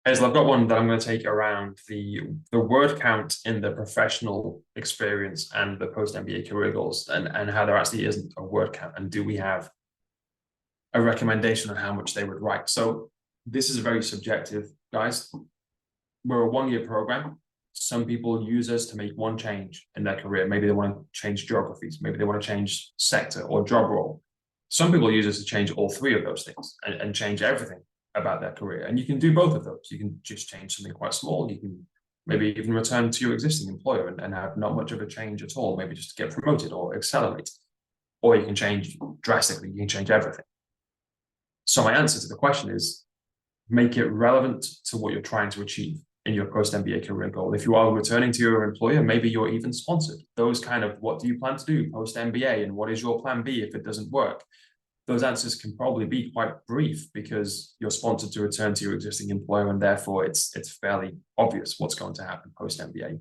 Hazel, I've got one that I'm going to take around the word count in the professional experience and the post-MBA career goals, and how there actually isn't a word count. And do we have a recommendation on how much they would write? So this is very subjective, guys. We're a one-year program. Some people use us to make one change in their career. Maybe they want to change geographies. Maybe they want to change sector or job role. Some people use us to change all three of those things and change everything about their career. And you can do both of those. You can just change something quite small. You can maybe even return to your existing employer and have not much of a change at all, maybe just to get promoted or accelerate. Or you can change drastically. You can change everything. So my answer to the question is, make it relevant to what you're trying to achieve in your post-MBA career goal. If you are returning to your employer, maybe you're even sponsored. Those kind of, what do you plan to do post-MBA, and what is your plan B if it doesn't work? Those answers can probably be quite brief because you're sponsored to return to your existing employer, and therefore it's fairly obvious what's going to happen post-MBA.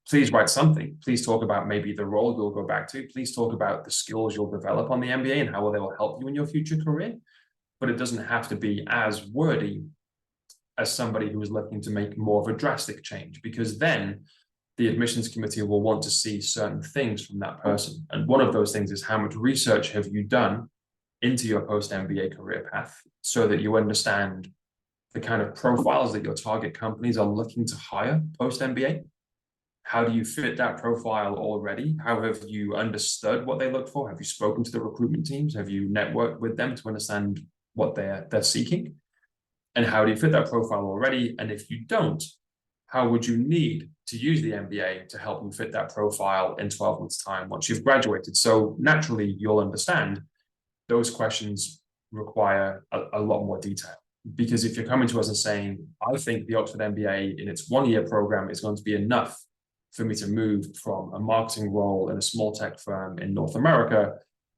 Please write something. Please talk about maybe the role you'll go back to. Please talk about the skills you'll develop on the MBA and how they will help you in your future career. But it doesn't have to be as wordy as somebody who is looking to make more of a drastic change, because then the admissions committee will want to see certain things from that person. And one of those things is, how much research have you done into your post-MBA career path so that you understand the kind of profiles that your target companies are looking to hire post-MBA? How do you fit that profile already? How have you understood what they look for? Have you spoken to the recruitment teams? Have you networked with them to understand what they're seeking? And how do you fit that profile already? And if you don't, how would you need to use the MBA to help you fit that profile in 12 months' time once you've graduated? So naturally, you'll understand those questions require a lot more detail. Because if you're coming to us and saying, I think the Oxford MBA in its one-year program is going to be enough for me to move from a marketing role in a small tech firm in North America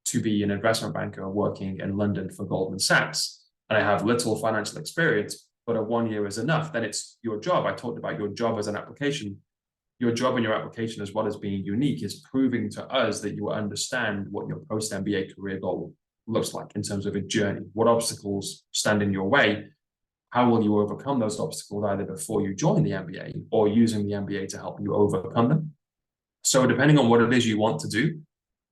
to be an investment banker working in London for Goldman Sachs, and I have little financial experience, but a 1 year is enough, then it's your job. I talked about your job as an application. Your job and your application, as well as being unique, is proving to us that you understand what your post-MBA career goal looks like in terms of a journey. What obstacles stand in your way? How will you overcome those obstacles, either before you join the MBA or using the MBA to help you overcome them? So depending on what it is you want to do,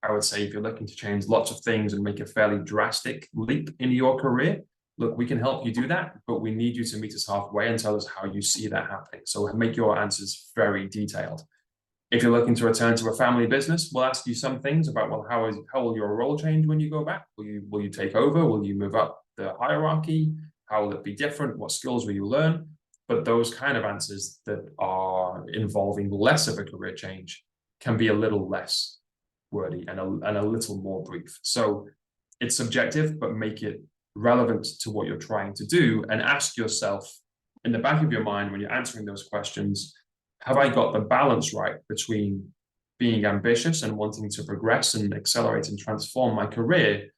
I would say if you're looking to change lots of things and make a fairly drastic leap in your career, look, we can help you do that, but we need you to meet us halfway and tell us how you see that happening. So make your answers very detailed. If you're looking to return to a family business, we'll ask you some things about, well, how will your role change when you go back? Will you take over? Will you move up the hierarchy? How will it be different? What skills will you learn? But those kind of answers that are involving less of a career change can be a little less wordy and a little more brief. So it's subjective, but make it relevant to what you're trying to do, and ask yourself in the back of your mind when you're answering those questions, have I got the balance right between being ambitious and wanting to progress and accelerate and transform my career,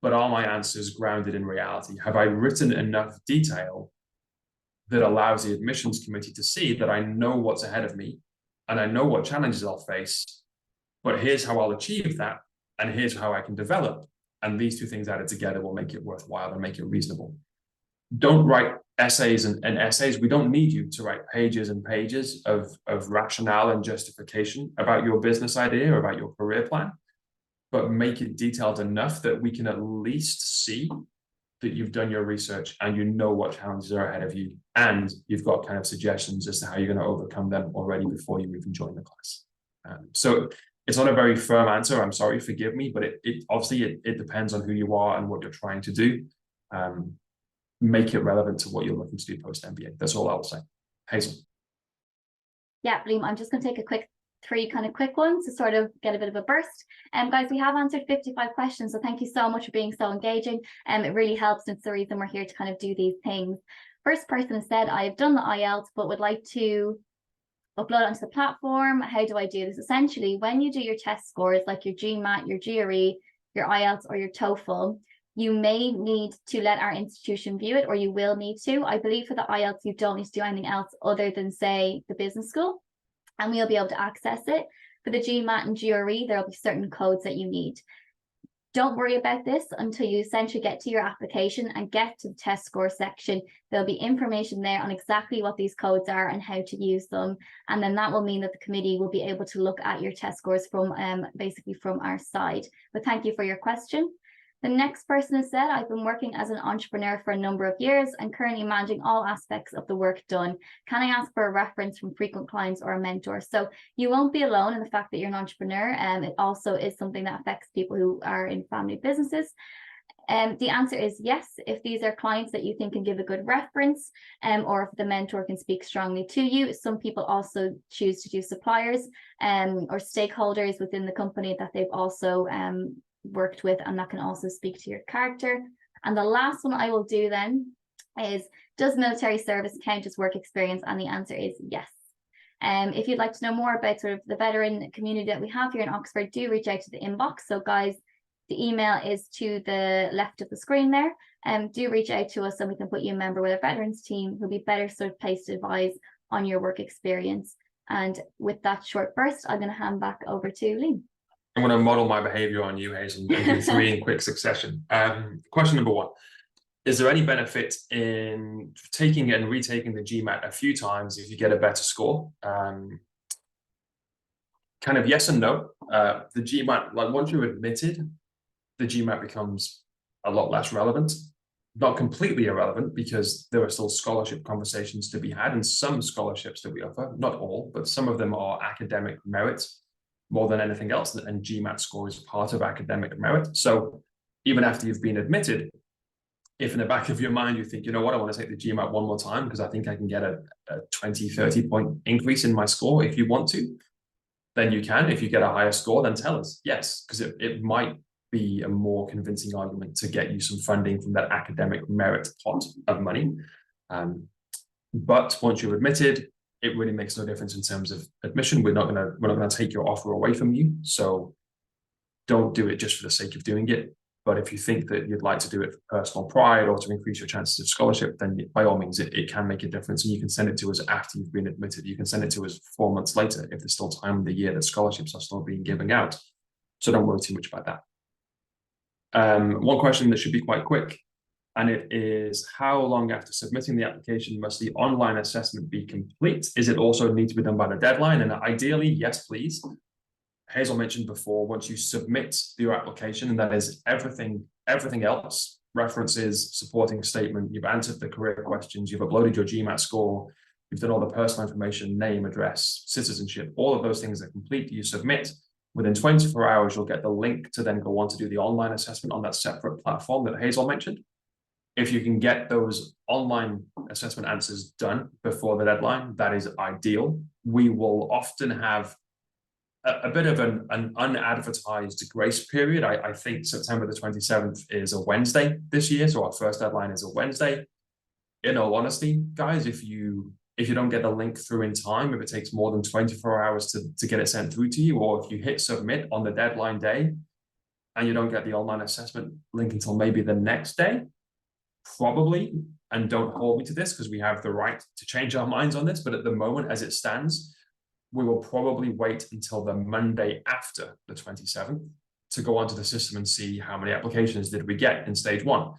but are my answers grounded in reality? Have I written enough detail that allows the admissions committee to see that I know what's ahead of me and I know what challenges I'll face, but here's how I'll achieve that, and here's how I can develop. And these two things added together will make it worthwhile and make it reasonable. Don't write essays and essays. We don't need you to write pages and pages of rationale and justification about your business idea or about your career plan, but make it detailed enough that we can at least see that you've done your research and you know what challenges are ahead of you, and you've got kind of suggestions as to how you're going to overcome them already before you even join the class. So it's not a very firm answer. I'm sorry, forgive me, but it obviously depends on who you are and what you're trying to do. Make it relevant to what you're looking to do post-MBA. That's all I'll say. Hazel. Yeah, Liam, I'm just going to take three quick ones to sort of get a bit of a burst. Guys, we have answered 55 questions, so thank you so much for being so engaging. It really helps, and it's the reason we're here to kind of do these things. First person has said, I have done the IELTS, but would like to upload onto the platform. How do I do this? Essentially, when you do your test scores, like your GMAT, your GRE, your IELTS, or your TOEFL, you may need to let our institution view it, or you will need to. I believe for the IELTS, you don't need to do anything else other than, say, the business school, and we'll be able to access it. For the GMAT and GRE, there will be certain codes that you need. Don't worry about this until you essentially get to your application and get to the test score section. There'll be information there on exactly what these codes are and how to use them. And then that will mean that the committee will be able to look at your test scores from basically from our side. But thank you for your question. The next person has said, I've been working as an entrepreneur for a number of years and currently managing all aspects of the work done. Can I ask for a reference from frequent clients or a mentor? So you won't be alone in the fact that you're an entrepreneur. It also is something that affects people who are in family businesses. The answer is yes, if these are clients that you think can give a good reference, or if the mentor can speak strongly to you. Some people also choose to do suppliers or stakeholders within the company that they've also worked with, and that can also speak to your character. And the last one I will do then is, does military service count as work experience? And the answer is yes. If you'd like to know more about sort of the veteran community that we have here in Oxford, do reach out to the inbox. So guys, the email is to the left of the screen there. Do reach out to us and we can put you a member with our veterans team who'll be better sort of placed to advise on your work experience. And with that short burst, I'm going to hand back over to Liam. I'm going to model my behavior on you, Hazel, and do three in quick succession. Question number one, is there any benefit in taking and retaking the GMAT a few times if you get a better score? Kind of yes and no. The GMAT, like once you're admitted, the GMAT becomes a lot less relevant. Not completely irrelevant, because there are still scholarship conversations to be had, and some scholarships that we offer, not all, but some of them are academic merit more than anything else, and GMAT score is part of academic merit. So even after you've been admitted, if in the back of your mind you think, you know what, I want to take the GMAT one more time because I think I can get a 20, 30 point increase in my score, if you want to, then you can. If you get a higher score, then tell us yes, because it might be a more convincing argument to get you some funding from that academic merit pot of money. But once you're admitted, it really makes no difference in terms of admission. We're not gonna take your offer away from you. So don't do it just for the sake of doing it. But if you think that you'd like to do it for personal pride or to increase your chances of scholarship, then by all means, it can make a difference. And you can send it to us after you've been admitted. You can send it to us 4 months later if there's still time in the year that scholarships are still being given out. So don't worry too much about that. One question that should be quite quick, and it is, how long after submitting the application must the online assessment be complete? Is it also need to be done by the deadline? And ideally, yes, please. Hazel mentioned before, once you submit your application, and that is everything else, references, supporting statement, you've answered the career questions, you've uploaded your GMAT score, you've done all the personal information, name, address, citizenship, all of those things are complete, you submit. Within 24 hours, you'll get the link to then go on to do the online assessment on that separate platform that Hazel mentioned. If you can get those online assessment answers done before the deadline, that is ideal. We will often have a bit of an unadvertised grace period. I think September the 27th is a Wednesday this year, so our first deadline is a Wednesday. In all honesty, guys, if you don't get the link through in time, if it takes more than 24 hours to get it sent through to you, or if you hit submit on the deadline day and you don't get the online assessment link until maybe the next day, probably, and don't hold me to this because we have the right to change our minds on this, but at the moment as it stands, we will probably wait until the Monday after the 27th to go onto the system and see how many applications did we get in stage 1.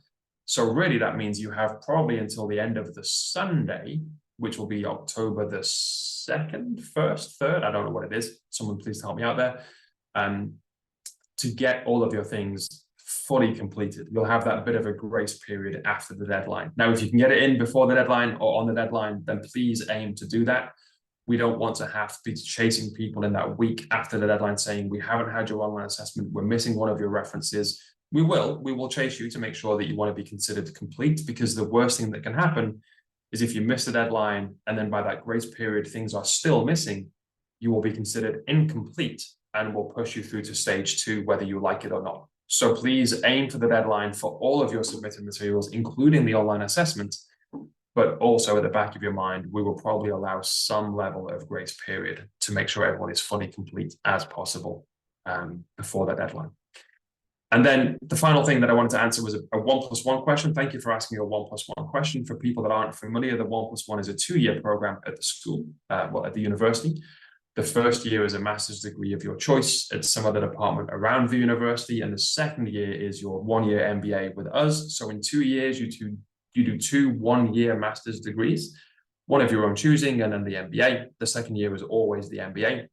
So really that means you have probably until the end of the Sunday, which will be October the 2nd, 1st, 3rd, I don't know what it is. Someone please help me out there. To get all of your things fully completed. You'll have that bit of a grace period after the deadline. Now, if you can get it in before the deadline or on the deadline, then please aim to do that. We don't want to have to be chasing people in that week after the deadline saying, we haven't had your online assessment, we're missing one of your references. We will chase you to make sure that you want to be considered complete, because the worst thing that can happen is if you miss the deadline and then by that grace period, things are still missing, you will be considered incomplete and will push you through to stage 2, whether you like it or not. So please aim for the deadline for all of your submitted materials, including the online assessment. But also at the back of your mind, we will probably allow some level of grace period to make sure everyone is fully complete as possible before that deadline. And then the final thing that I wanted to answer was a 1+1 question. Thank you for asking a 1+1 question. For people that aren't familiar, the 1+1 is a 2-year program at the school, at the university. The first year is a master's degree of your choice at some other department around the university. And the second year is your 1-year MBA with us. So in 2 years, you do 2 1-year master's degrees, one of your own choosing, and then the MBA. The second year is always the MBA.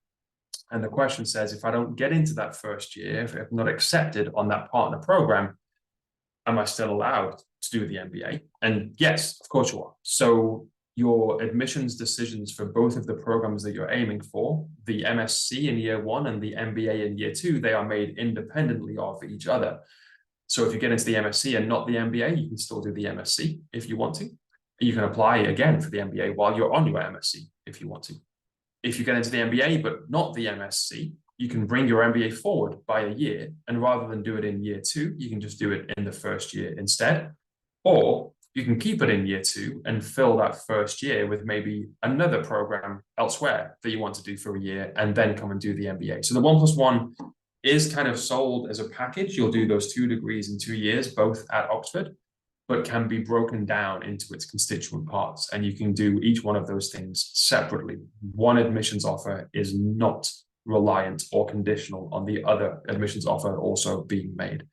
And the question says, if I don't get into that first year, if I'm not accepted on that partner program, am I still allowed to do the MBA? And yes, of course you are. So your admissions decisions for both of the programs that you're aiming for, the MSc in year 1 and the MBA in year 2, they are made independently of each other. So if you get into the MSc and not the MBA, you can still do the MSc if you want to. You can apply again for the MBA while you're on your MSc if you want to. If you get into the MBA but not the MSc, you can bring your MBA forward by a year, and rather than do it in year 2, you can just do it in the first year instead. Or you can keep it in year 2 and fill that first year with maybe another program elsewhere that you want to do for a year and then come and do the MBA. So the 1+1 is kind of sold as a package. You'll do those 2 degrees in 2 years, both at Oxford, but can be broken down into its constituent parts. And you can do each one of those things separately. One admissions offer is not reliant or conditional on the other admissions offer also being made.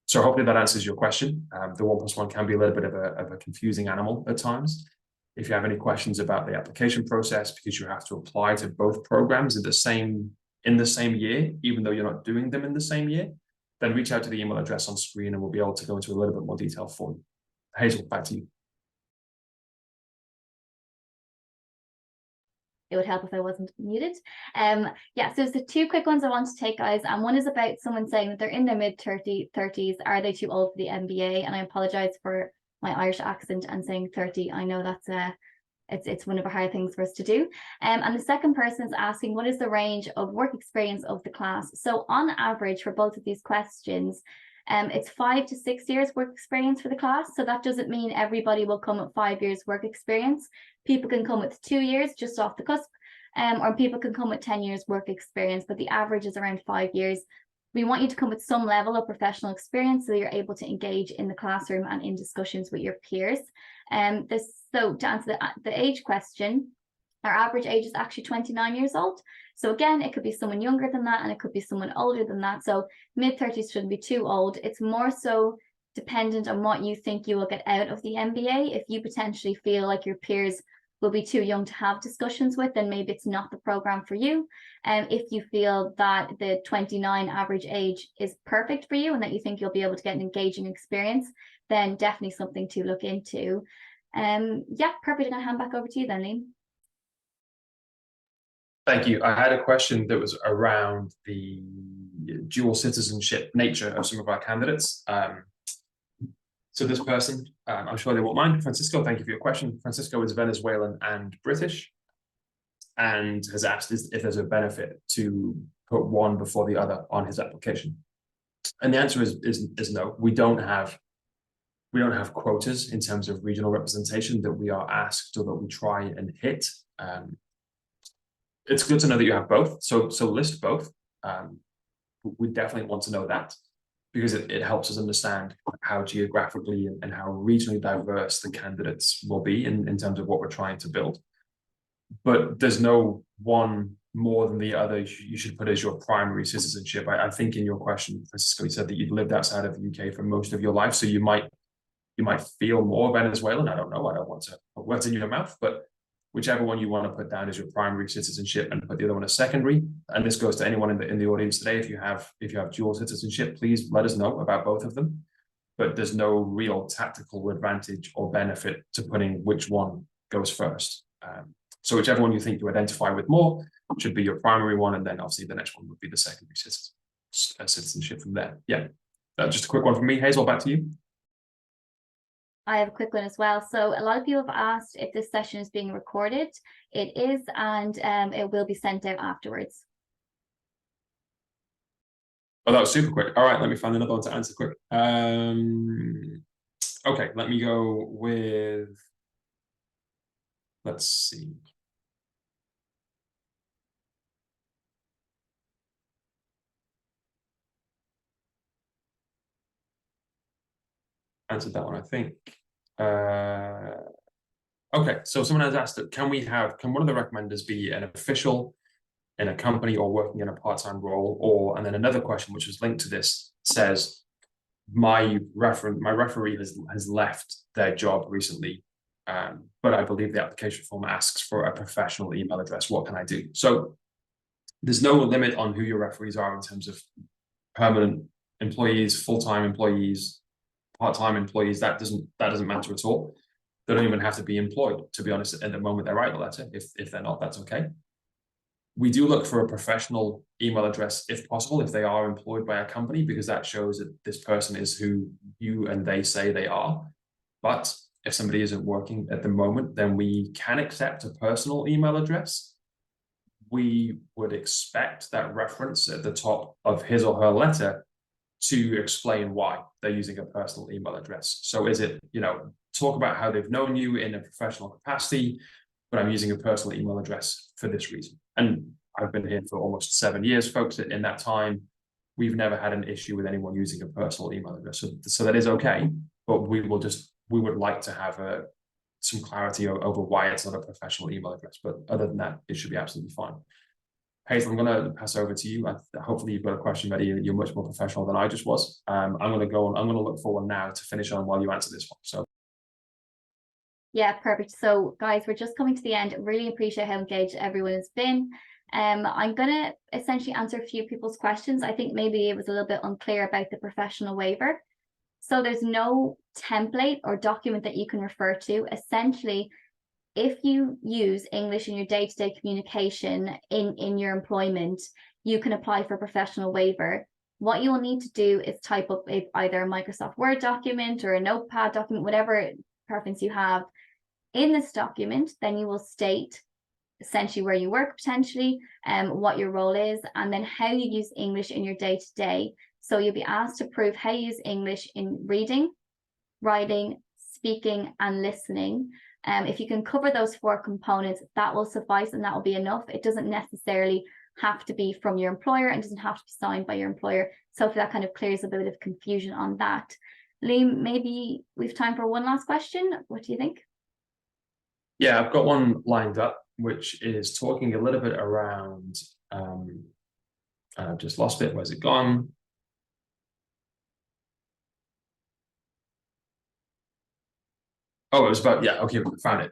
So hopefully that answers your question. The 1+1 can be a little bit of a confusing animal at times. If you have any questions about the application process, because you have to apply to both programs in the same year, even though you're not doing them in the same year, then reach out to the email address on screen and we'll be able to go into a little bit more detail for you. Hazel, back to you. It would help if I wasn't muted. Yeah, so there's the 2 quick ones I want to take, guys. And one is about someone saying that they're in their mid-30s. Are they too old for the MBA? And I apologize for my Irish accent and saying 30. I know that's it's one of the hard things for us to do. And the second person is asking, what is the range of work experience of the class? So on average for both of these questions, it's 5 to 6 years work experience for the class. So that doesn't mean everybody will come with 5 years work experience. People can come with 2 years just off the cusp, or people can come with 10 years work experience, but the average is around 5 years. We want you to come with some level of professional experience so you're able to engage in the classroom and in discussions with your peers. So to answer the age question, our average age is actually 29 years old. So again, it could be someone younger than that and it could be someone older than that. So mid-30s shouldn't be too old. It's more so dependent on what you think you will get out of the MBA. If you potentially feel like your peers will be too young to have discussions with, then maybe it's not the program for you. And if you feel that the 29 average age is perfect for you and that you think you'll be able to get an engaging experience, then definitely something to look into. Yeah, perfect. I'm gonna hand back over to you then, Liam. Thank you. I had a question that was around the dual citizenship nature of some of our candidates. So this person, I'm sure they won't mind. Francisco, thank you for your question. Francisco is Venezuelan and British, and has asked if there's a benefit to put one before the other on his application. And the answer is no. We don't have quotas in terms of regional representation that we are asked or that we try and hit. It's good to know that you have both. So list both. We definitely want to know that, because it helps us understand how geographically and how regionally diverse the candidates will be in terms of what we're trying to build. But there's no one more than the other you should put as your primary citizenship. I think in your question, Francisco, you said that you'd lived outside of the UK for most of your life, so you might feel more Venezuelan. I don't know. I don't want to put words in your mouth, but whichever one you want to put down as your primary citizenship and put the other one as secondary. And this goes to anyone in the audience today. If you have dual citizenship, please let us know about both of them. But there's no real tactical advantage or benefit to putting which one goes first. So whichever one you think you identify with more should be your primary one, and then obviously the next one would be the secondary citizenship from there. Yeah, just a quick one from me. Hazel, back to you. I have a quick one as well. So a lot of people have asked if this session is being recorded. It is, and it will be sent out afterwards. Oh, that was super quick. All right, let me find another one to answer quick. Okay, let me go with, let's see. Answered that one, I think. Okay, so someone has asked that can one of the recommenders be an official in a company or working in a part-time role, and then another question which was linked to this says, my referee has left their job recently, but I believe the application form asks for a professional email address. What can I do? So there's no limit on who your referees are in terms of permanent employees, full-time employees, part-time employees. That doesn't matter at all. They don't even have to be employed, to be honest, at the moment they write the letter. If they're not, that's okay. We do look for a professional email address if possible, if they are employed by a company, because that shows that this person is who you and they say they are. But if somebody isn't working at the moment, then we can accept a personal email address. We would expect that reference at the top of his or her letter to explain why they're using a personal email address. So is it, talk about how they've known you in a professional capacity, but I'm using a personal email address for this reason. And I've been here for almost 7 years, folks. In that time, we've never had an issue with anyone using a personal email address. So that is okay, but we would like to have some clarity over why it's not a professional email address. But other than that, it should be absolutely fine. Hazel, I'm going to pass over to you. Hopefully you've got a question ready. You're much more professional than I just was. I'm going to look forward now to finish on while you answer this one. So. Yeah, perfect. So guys, we're just coming to the end. Really appreciate how engaged everyone has been. I'm going to essentially answer a few people's questions. I think maybe it was a little bit unclear about the professional waiver. So there's no template or document that you can refer to. Essentially, if you use English in your day-to-day communication in your employment, you can apply for a professional waiver. What you will need to do is type up either a Microsoft Word document or a Notepad document, whatever preference you have. In this document, then you will state essentially where you work potentially, what your role is, and then how you use English in your day-to-day. So you'll be asked to prove how you use English in reading, writing, speaking, and listening. If you can cover those 4 components, that will suffice and that will be enough. It doesn't necessarily have to be from your employer and doesn't have to be signed by your employer. So hopefully that kind of clears a bit of confusion on that. Liam, maybe we've time for one last question. What do you think? Yeah, I've got one lined up, which is talking a little bit around, I've just lost it. Where's it gone? Oh, it was about, yeah, okay, found it.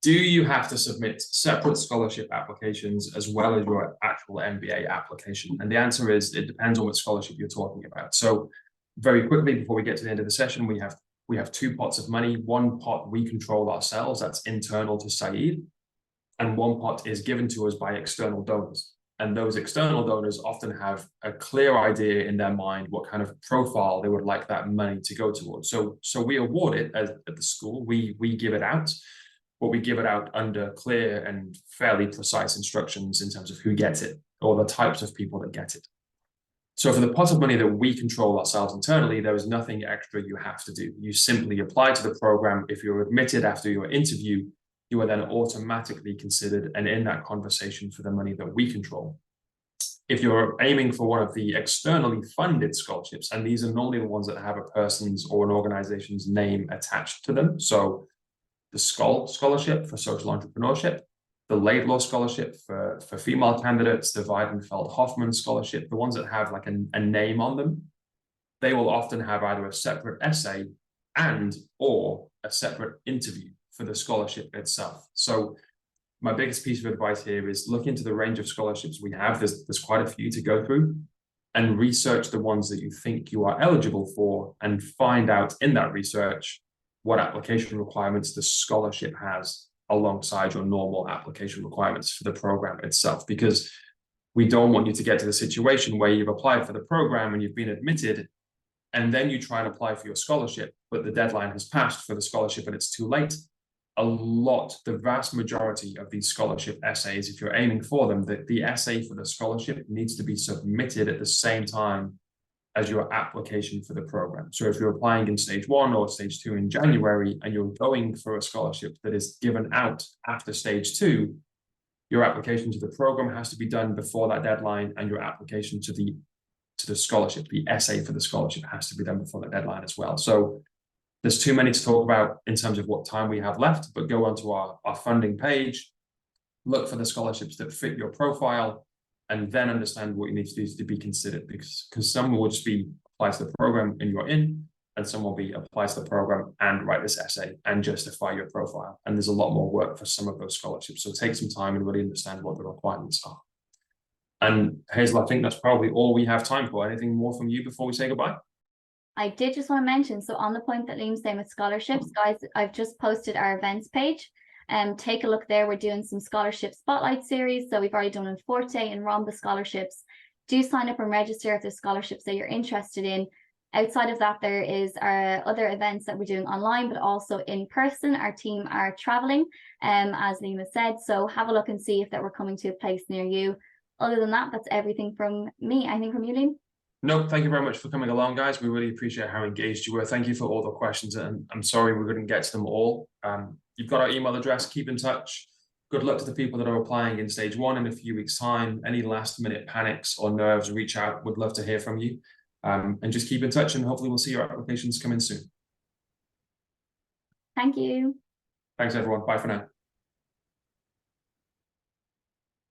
Do you have to submit separate scholarship applications as well as your actual MBA application? And the answer is, it depends on what scholarship you're talking about. So very quickly, before we get to the end of the session, we have two pots of money. One pot we control ourselves, that's internal to Saeed, and one pot is given to us by external donors. And those external donors often have a clear idea in their mind what kind of profile they would like that money to go towards. So we award it at the school, we give it out, but we give it out under clear and fairly precise instructions in terms of who gets it or the types of people that get it. So for the pot of money that we control ourselves internally, there is nothing extra you have to do. You simply apply to the program. If you're admitted after your interview, you are then automatically considered and in that conversation for the money that we control. If you're aiming for one of the externally funded scholarships, and these are normally the ones that have a person's or an organization's name attached to them. So the scholarship for social entrepreneurship, the Laidlaw scholarship for female candidates, the Weidenfeld-Hoffman scholarship, the ones that have like a name on them, they will often have either a separate essay and or a separate interview for the scholarship itself. So my biggest piece of advice here is look into the range of scholarships we have. There's quite a few to go through, and research the ones that you think you are eligible for and find out in that research what application requirements the scholarship has alongside your normal application requirements for the program itself, because we don't want you to get to the situation where you've applied for the program and you've been admitted, and then you try and apply for your scholarship, but the deadline has passed for the scholarship and it's too late. The vast majority of these scholarship essays, if you're aiming for them, the essay for the scholarship needs to be submitted at the same time as your application for the program. So if you're applying in stage 1 or stage 2 in January and you're going for a scholarship that is given out after stage 2, your application to the program has to be done before that deadline, and your application to the scholarship, the essay for the scholarship, has to be done before that deadline as well. So there's too many to talk about in terms of what time we have left, but go onto our funding page, look for the scholarships that fit your profile, and then understand what you need to do to be considered, because some will just be apply to the program and you're in, and some will be apply to the program and write this essay and justify your profile. And there's a lot more work for some of those scholarships. So take some time and really understand what the requirements are. And Hazel, I think that's probably all we have time for. Anything more from you before we say goodbye? I did just want to mention, so on the point that Liam's saying with scholarships, guys, I've just posted our events page. Take a look there. We're doing some scholarship spotlight series. So we've already done in Forte and Rhomba scholarships. Do sign up and register if there's scholarships that you're interested in. Outside of that, there is our other events that we're doing online, but also in person. Our team are traveling, as Liam has said. So have a look and see if that we're coming to a place near you. Other than that, that's everything from me. Anything from you, Liam? No, thank you very much for coming along, guys. We really appreciate how engaged you were. Thank you for all the questions, and I'm sorry we couldn't get to them all. You've got our email address. Keep in touch. Good luck to the people that are applying in stage 1 in a few weeks' time. Any last-minute panics or nerves, reach out. Would love to hear from you. And just keep in touch, and hopefully we'll see your applications come in soon. Thank you. Thanks, everyone. Bye for now.